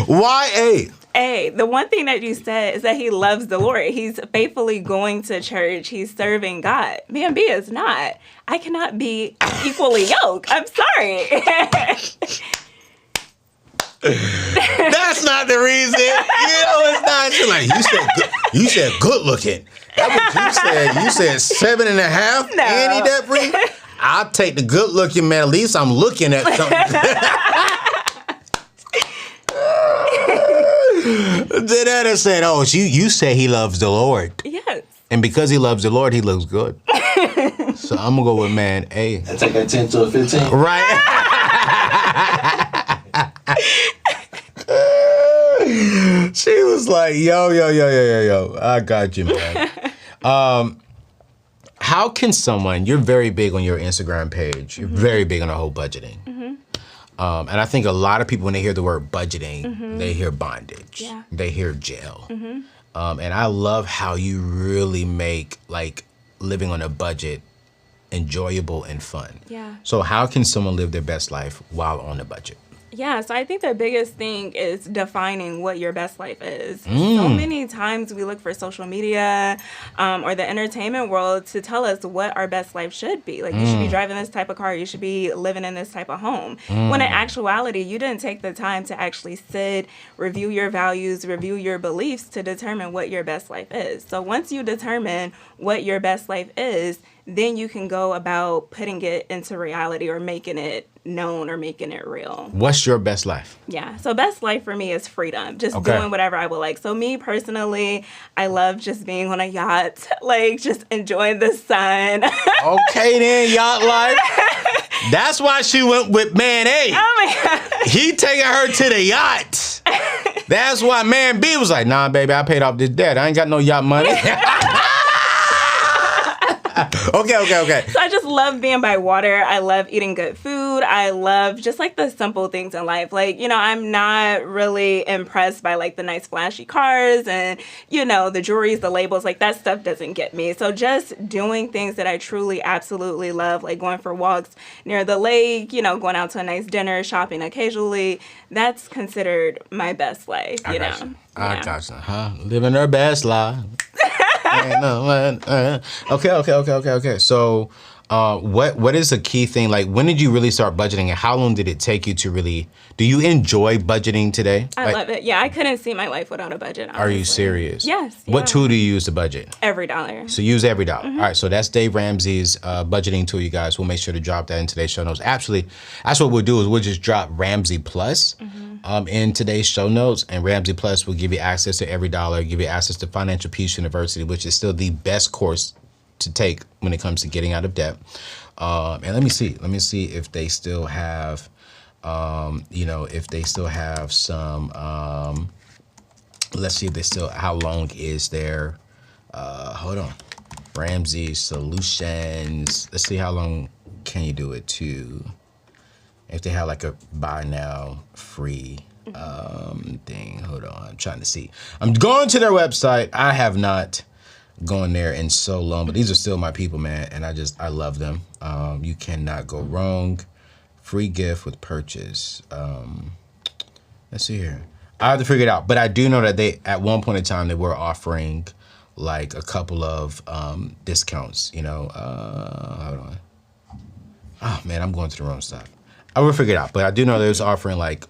Why A? The one thing that you said is that he loves the Lord. He's faithfully going to church. He's serving God. Man, B is not. I cannot be equally yoked. I'm sorry. That's not the reason. It's not. You're like, you said good looking. That's what you said. You said 7.5 No. and he debt free? I'll take the good looking man. At least I'm looking at something. Jeanetta said, oh, you say he loves the Lord. Yes. And because he loves the Lord, he looks good. So I'm going to go with man A. I take a 10 to a 15. Right? She was like, yo. I got you, man. How can someone, you're very big on your Instagram page. You're very big on the whole budgeting. And I think a lot of people, when they hear the word budgeting, they hear bondage. Yeah. They hear jail. And I love how you really make like living on a budget enjoyable and fun. Yeah. So how can someone live their best life while on a budget? Yeah, so I think the biggest thing is defining what your best life is. So many times we look for social media or the entertainment world to tell us what our best life should be. Like, you should be driving this type of car, you should be living in this type of home. When in actuality, you didn't take the time to actually sit, review your values, review your beliefs to determine what your best life is. So once you determine what your best life is, then you can go about putting it into reality or making it known or making it real. What's your best life? Yeah. So best life for me is freedom, just Okay. doing whatever I would like. So me personally, I love just being on a yacht, like just enjoying the sun. Okay then, yacht life. That's why she went with man A. Oh my God. He taking her to the yacht. That's why man B was like, nah, baby, I paid off this debt. I ain't got no yacht money. Okay. So I just love being by water. I love eating good food. I love just like the simple things in life. Like, you know, I'm not really impressed by like the nice flashy cars and, you know, the jewelries, the labels, like that stuff doesn't get me. So just doing things that I truly absolutely love, like going for walks near the lake, you know, going out to a nice dinner, shopping occasionally, that's considered my best life, you know. I got you. Huh? Living her best life. Okay. So, what is a key thing? Like, when did you really start budgeting, and how long did it take you to really? Do you enjoy budgeting today? I love it. Yeah, I couldn't see my life without a budget. Honestly. Are you serious? Yes. What yeah. tool do you use to budget? Every dollar. So use every dollar. All right, so that's Dave Ramsey's budgeting tool, you guys. We'll make sure to drop that in today's show notes. Actually, that's what we'll do is we'll just drop Ramsey Plus in today's show notes, and Ramsey Plus will give you access to every dollar, give you access to Financial Peace University, which is still the best course to take when it comes to getting out of debt. And let me see if they still have, if they still have some. Let's see if they still. How long is their? Hold on, Ramsey Solutions. Let's see how long can you do it to. If they have like a buy now free thing. Hold on, I'm trying to see. I'm going to their website. I have not gone there in so long, but these are still my people, man, and I love them. You cannot go wrong. Free gift with purchase. Let's see here. I have to figure it out, but I do know that they at one point in time they were offering like a couple of discounts. You know, hold on. Oh man, I'm going to the wrong stuff. I will figure it out, but I do know they was offering like.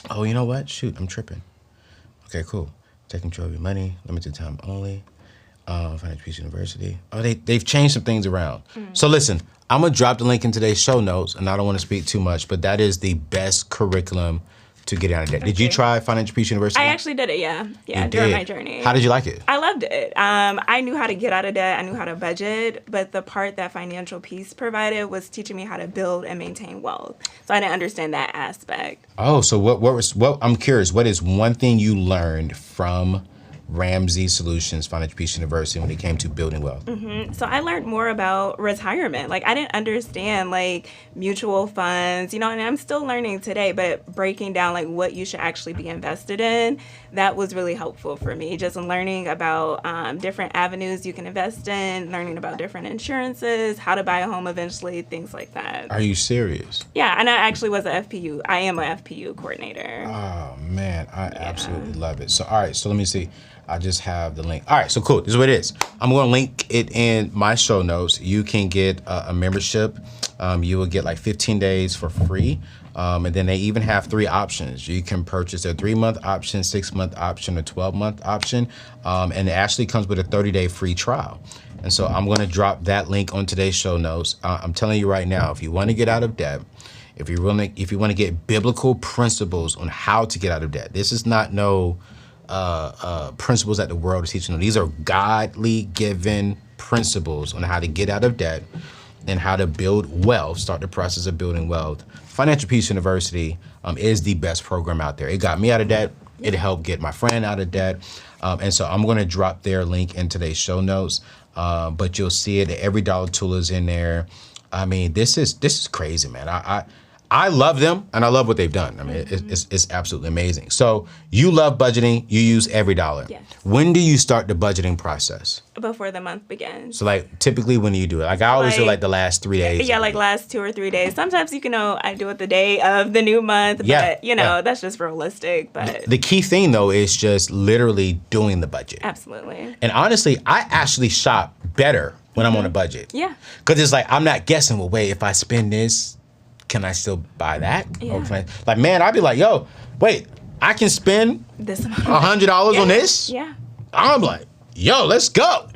Oh, you know what? Shoot, I'm tripping. Okay, cool. Take control of your money. Limited time only. Financial Peace University. Oh, they've changed some things around. So listen, I'm going to drop the link in today's show notes, and I don't want to speak too much, but that is the best curriculum to get out of debt. Did you try Financial Peace University? I actually did it, yeah. Yeah, You during did? my journey. How did you like it? I loved it. I knew how to get out of debt. I knew how to budget, but the part that Financial Peace provided was teaching me how to build and maintain wealth. So I didn't understand that aspect. Oh, so what I'm curious, what is one thing you learned from Ramsey Solutions Financial Peace University when it came to building wealth? So I learned more about retirement. Like, I didn't understand like mutual funds, you know, and I'm still learning today, but breaking down like what you should actually be invested in, that was really helpful for me. Just learning about different avenues you can invest in, learning about different insurances, how to buy a home eventually, things like that. Are you serious? Yeah, and I actually was a FPU. I am a FPU coordinator. Oh man, I absolutely love it. So all right, so let me see. I just have the link. All right, so cool. This is what it is. I'm going to link it in my show notes. You can get a membership. You will get like 15 days for free. And then they even have 3 options. You can purchase a 3-month option, 6-month option, or 12-month option. And it actually comes with a 30-day free trial. And so I'm going to drop that link on today's show notes. I'm telling you right now, if you want to get out of debt, if you want to get biblical principles on how to get out of debt, this is not no principles that the world is teaching. These are godly given principles on how to get out of debt and how to build wealth, start the process of building wealth. Financial Peace University is the best program out there. It got me out of debt. It helped get my friend out of debt. And so I'm going to drop their link in today's show notes. But you'll see it. The every dollar tool is in there. I mean, this is crazy, man. I love them and I love what they've done. I mean, it's absolutely amazing. So you love budgeting. You use every dollar. Yes. When do you start the budgeting process? Before the month begins. So like typically when do you do it? Like I always do like the last 3 days. Yeah, like last 2 or 3 days. Sometimes I do it the day of the new month, but that's just realistic. But the key thing though is just literally doing the budget. absolutely. And honestly, I actually shop better when I'm on a budget. Yeah. Because it's like, I'm not guessing, well, wait, if I spend this, can I still buy that? Yeah. Or can I, like, man, I'd be like, yo, wait, I can spend This $100 on this? Yeah. I'm like, yo, let's go.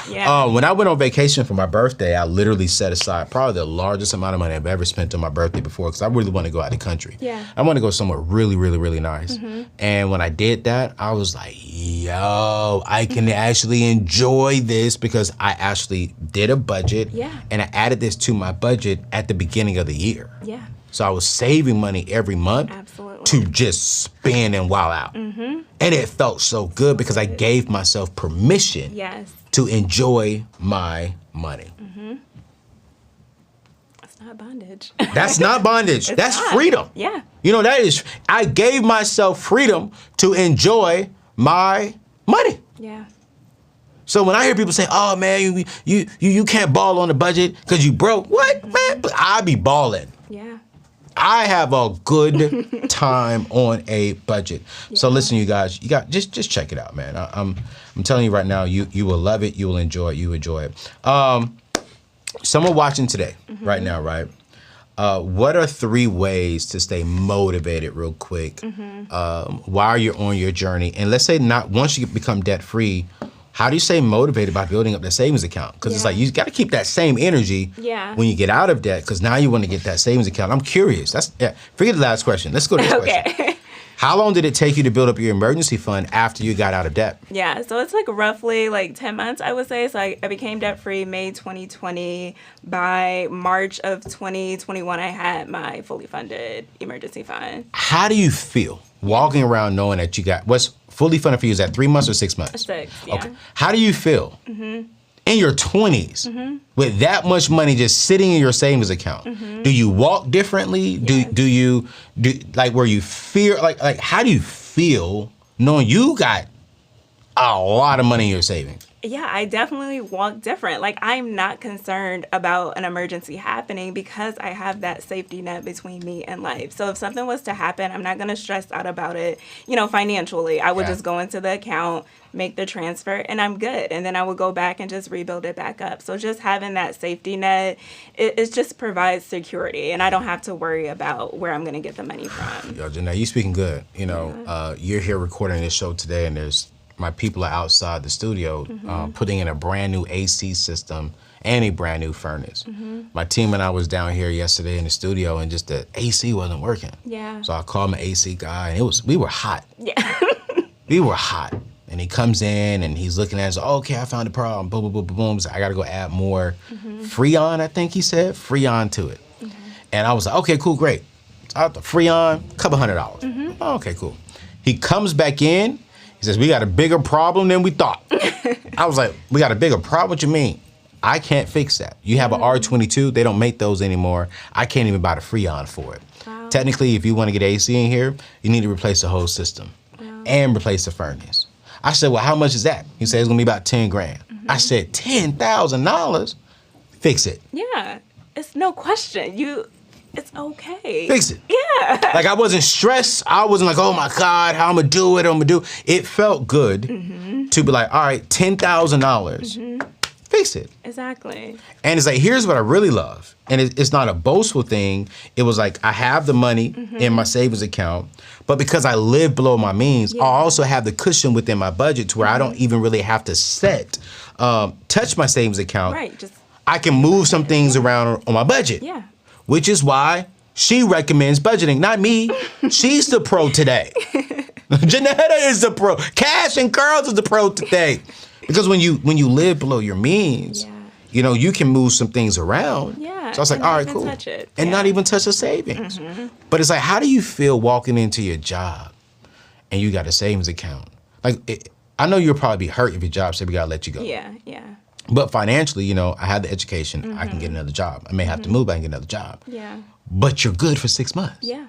Yeah. When I went on vacation for my birthday, I literally set aside probably the largest amount of money I've ever spent on my birthday before because I really want to go out of the country. Yeah. I want to go somewhere really, really, really nice. And when I did that, I was like, yo, I can actually enjoy this because I actually did a budget. Yeah. And I added this to my budget at the beginning of the year. Yeah. So I was saving money every month Absolutely. to just spend and wow out. And it felt so good because I gave myself permission Yes. to enjoy my money. That's not bondage. That's not bondage. That's not. freedom. Yeah. You know, that is, I gave myself freedom to enjoy my money. Yeah. So when I hear people say, oh man, you can't ball on a budget because you broke. What, man? I be balling. Yeah. I have a good time on a budget. So listen, you guys, you got just check it out, man. I'm telling you right now, you will love it, you will enjoy it, you enjoy it. Someone watching today, right now, right? What are 3 ways to stay motivated, real quick, while you're on your journey? And let's say not once you become debt free. How do you stay motivated by building up the savings account? Because it's like you got to keep that same energy when you get out of debt. Because now you want to get that savings account. I'm curious. Forget the last question. Let's go to this question. Okay. How long did it take you to build up your emergency fund after you got out of debt? Yeah, so it's like roughly like 10 months, I would say. So I became debt-free May 2020. By March of 2021, I had my fully funded emergency fund. How do you feel walking around knowing that you got, what's fully funded for you, is that 3 months or 6 months? 6, yeah. Okay. How do you feel in your 20s with that much money just sitting in your savings account? Do you walk differently? Yes. Do you like where you fear, like how do you feel knowing you got a lot of money in your savings? Yeah, I definitely walk different. Like, I'm not concerned about an emergency happening because I have that safety net between me and life. So if something was to happen, I'm not going to stress out about it, financially. I would just go into the account, make the transfer, and I'm good. And then I would go back and just rebuild it back up. So just having that safety net, it just provides security. And I don't have to worry about where I'm going to get the money from. Yo, Jeanette, you speaking good. You're here recording this show today, and there's my people are outside the studio putting in a brand new AC system and a brand new furnace. My team and I was down here yesterday in the studio and just the AC wasn't working. Yeah. So I called my AC guy and we were hot. Yeah. We were hot. And he comes in and he's looking at us, okay, I found the problem, boom, boom, boom, boom, boom. So I gotta go add more Freon, I think he said, Freon to it. And I was like, okay, cool, great. So I got the Freon, $200. Oh, okay, cool. He comes back in, he says, we got a bigger problem than we thought. I was like, we got a bigger problem? What you mean? I can't fix that. You have an R22, they don't make those anymore. I can't even buy the Freon for it. Wow. Technically, if you want to get AC in here, you need to replace the whole system and replace the furnace. I said, well, how much is that? He said, it's gonna be about 10 grand. I said, $10,000? Fix it. Yeah, it's no question. It's okay. Fix it. Yeah. Like, I wasn't stressed. I wasn't like, oh my God, how I'm gonna do it, It felt good to be like, all right, $10,000. Fix it. Exactly. And it's like, here's what I really love. And it's not a boastful thing. It was like, I have the money in my savings account, but because I live below my means, I also have the cushion within my budget to where I don't even really have to touch my savings account. Right. Just I can move some things around on my budget. Yeah. Which is why she recommends budgeting, not me. She's the pro today. Jeanetta is the pro. Cash and Curls is the pro today. Because when you live below your means, you can move some things around. Yeah. So I was like, all right, cool. Touch it. And not even touch the savings. But it's like, how do you feel walking into your job and you got a savings account? Like, I know you'll probably be hurt if your job said we gotta let you go. Yeah, yeah. But financially, I have the education. I can get another job. I may have to move, but I can get another job. Yeah. but you're good for 6 months. Yeah.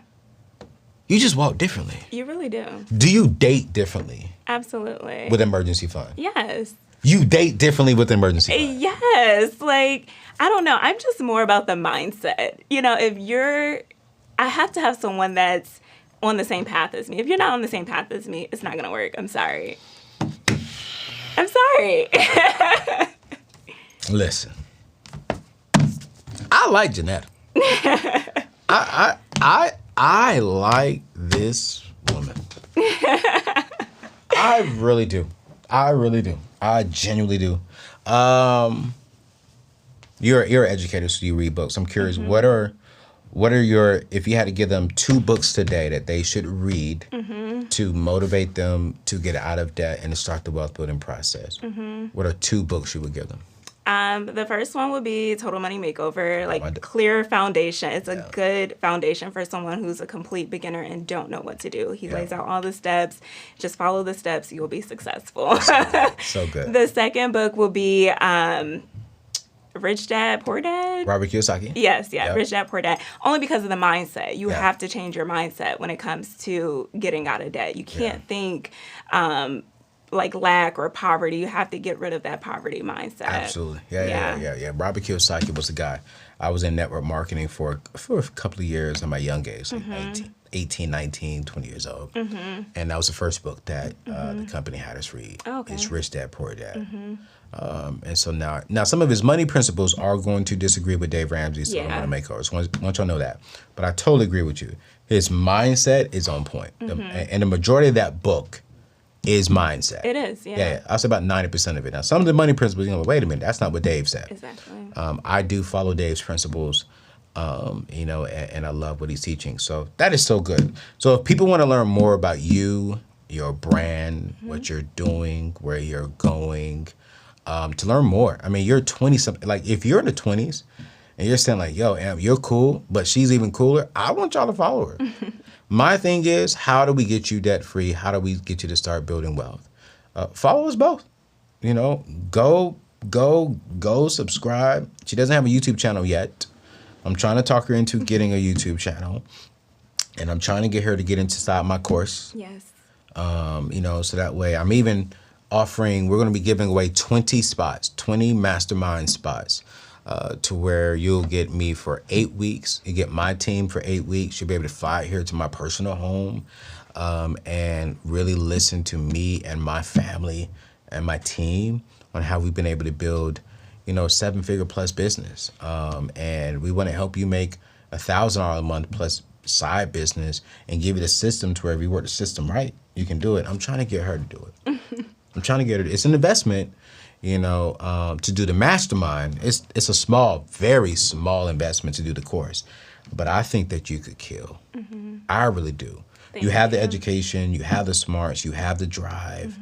You just walk differently. You really do. Do you date differently Absolutely. with emergency fund? Yes. You date differently with emergency fund? Yes. Like, I don't know. I'm just more about the mindset. You know, I have to have someone that's on the same path as me. If you're not on the same path as me, it's not going to work. I'm sorry. Listen, I like Jeanetta. I like this woman. I really do. I genuinely do. You're an educator, so you read books. I'm curious, what are your, if you had to give them 2 books today that they should read to motivate them to get out of debt and to start the wealth building process, what are 2 books you would give them? The first one would be Total Money Makeover, like clear foundation. It's a good foundation for someone who's a complete beginner and don't know what to do. He lays out all the steps. Just follow the steps. You will be successful. So good. The second book will be Rich Dad, Poor Dad. Robert Kiyosaki? Yes, Rich Dad, Poor Dad. Only because of the mindset. You have to change your mindset when it comes to getting out of debt. You can't think like lack or poverty. You have to get rid of that poverty mindset. Absolutely. Yeah. Robert Kiyosaki was the guy. I was in network marketing for a couple of years in my young age, like 18, 19, 20 years old. And that was the first book that the company had us read. Okay. It's Rich Dad, Poor Dad. And so now some of his money principles are going to disagree with Dave Ramsey's Total Money Makeover. So I want y'all to know that. But I totally agree with you. His mindset is on point. And the majority of that book is mindset. It is, Yeah, I'll say about 90% of it. Now, some of the money principles, wait a minute, that's not what Dave said. Exactly. I do follow Dave's principles, and I love what he's teaching. So that is so good. So if people want to learn more about you, your brand, what you're doing, where you're going, to learn more, I mean, you're 20-something. Like, if you're in the 20s and you're saying, like, yo, Am, you're cool, but she's even cooler, I want y'all to follow her. My thing is, how do we get you debt free? How do we get you to start building wealth? Follow us both. Go subscribe. She doesn't have a YouTube channel yet. I'm trying to talk her into getting a YouTube channel. And I'm trying to get her to get inside my course. Yes. So that way I'm even offering, we're going to be giving away 20 mastermind spots. To where you'll get me for 8 weeks. You get my team for 8 weeks. You'll be able to fly here to my personal home and really listen to me and my family and my team on how we've been able to build, a 7-figure plus business. And we want to help you make $1,000 a month plus side business and give you the system to where if you work the system right, you can do it. I'm trying to get her to do it. It's an investment. To do the mastermind, it's a small, very small investment to do the course. But I think that you could kill. I really do. You have the education, you have the smarts, you have the drive.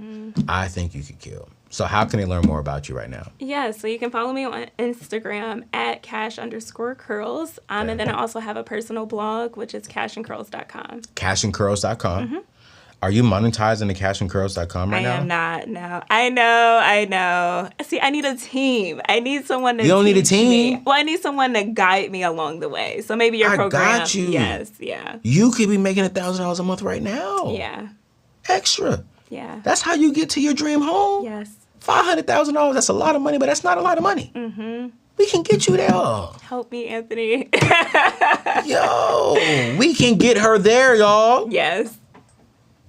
I think you could kill. So how can they learn more about you right now? Yeah, so you can follow me on Instagram at cash_curls. And then I also have a personal blog, which is cashandcurls.com. Cashandcurls.com. Are you monetizing the cashandcurls.com right now? I am not, no. I know. See, I need a team. I need someone to You don't need a teach team? me. Well, I need someone to guide me along the way. So maybe your program. I got you. Yes, yeah. You could be making $1,000 a month right now. Yeah. Extra. Yeah. That's how you get to your dream home. Yes. $500,000, that's a lot of money, but that's not a lot of money. We can get you there. Help me, Anthony. Yo, we can get her there, y'all. Yes.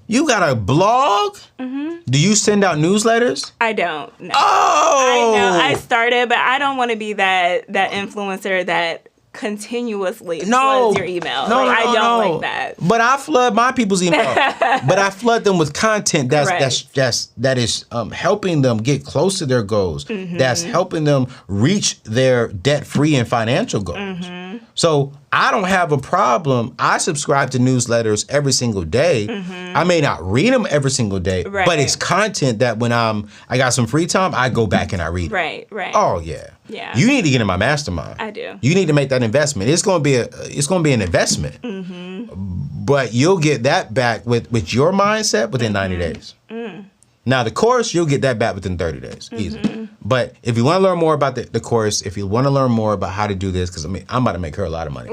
You got a blog? Do you send out newsletters? I don't. No. Oh! I know. I started, but I don't want to be that influencer that continuously floods your email. I don't like that. But I flood my people's email. But I flood them with content that is helping them get close to their goals. That's helping them reach their debt-free and financial goals. So I don't have a problem. I subscribe to newsletters every single day. I may not read them every single day, but it's content that when I got some free time, I go back and I read it. Right. Oh yeah. Yeah. You need to get in my mastermind. I do. You need to make that investment. It's going to be an investment. But you'll get that back with your mindset within 90 days. Now, the course, you'll get that back within 30 days. Easy. But if you want to learn more about the course, if you want to learn more about how to do this, because I'm about to make her a lot of money.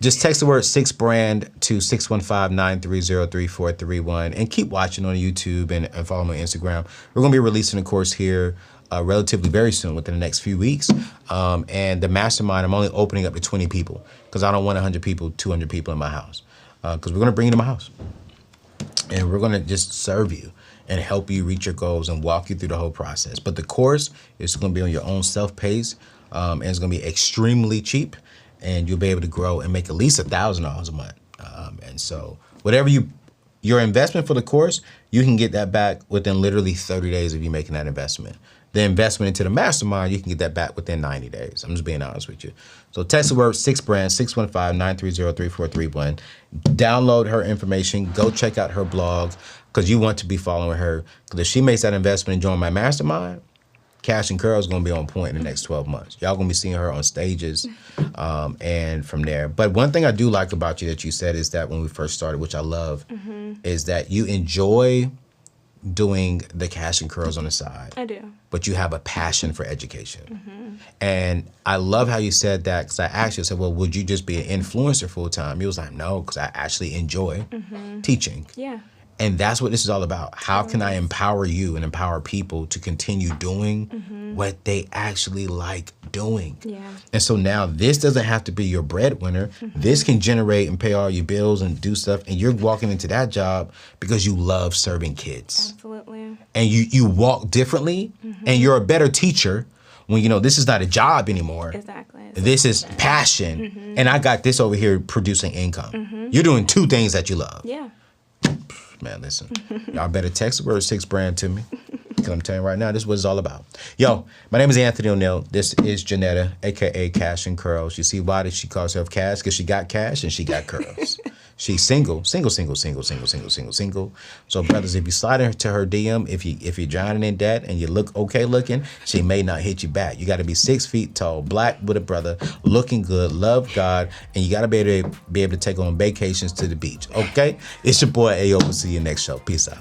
Just text the word 6brand to 615-930-3431 and keep watching on YouTube and follow me on Instagram. We're going to be releasing a course here relatively very soon, within the next few weeks. And the mastermind, I'm only opening up to 20 people because I don't want 100 people, 200 people in my house. Because we're going to bring you to my house. And we're going to just serve you and help you reach your goals and walk you through the whole process. But the course is going to be on your own self-pace, and it's going to be extremely cheap, and you'll be able to grow and make at least $1,000 a month. And so whatever your investment for the course, you can get that back within literally 30 days of you making that investment. The investment into the mastermind, you can get that back within 90 days. I'm just being honest with you. So text the word 6brand, 615-930-3431. Download her information. Go check out her blog because you want to be following her. Because if she makes that investment and join my mastermind, Cash and Curl is going to be on point in the next 12 months. Y'all going to be seeing her on stages and from there. But one thing I do like about you that you said is that when we first started, which I love, is that you enjoy doing the Cash and Curls on the side. I do. But you have a passion for education. And I love how you said that because I asked you, I said, well, would you just be an influencer full time? You was like, no, because I actually enjoy teaching. Yeah. And that's what this is all about. How can I empower you and empower people to continue doing what they actually like doing? Yeah. And so now this doesn't have to be your breadwinner. This can generate and pay all your bills and do stuff. And you're walking into that job because you love serving kids. Absolutely. And you walk differently and you're a better teacher when you know this is not a job anymore. Exactly. This is passion. And I got this over here producing income. You're doing two things that you love. Yeah. Man, listen, y'all better text the word 6brand to me. Because I'm telling you right now, this is what it's all about. Yo, my name is Anthony O'Neill. This is Jeanetta, a.k.a. Cash and Curls. You see why did she call herself Cash? Because she got cash and she got curls. She's single. So brothers, if you slide into her DM, if you're drowning in debt and you look okay looking, she may not hit you back. You got to be 6 feet tall, black with a brother, looking good, love God, and you got to be able to take on vacations to the beach. Okay? It's your boy Ayo. We'll see you next show. Peace out.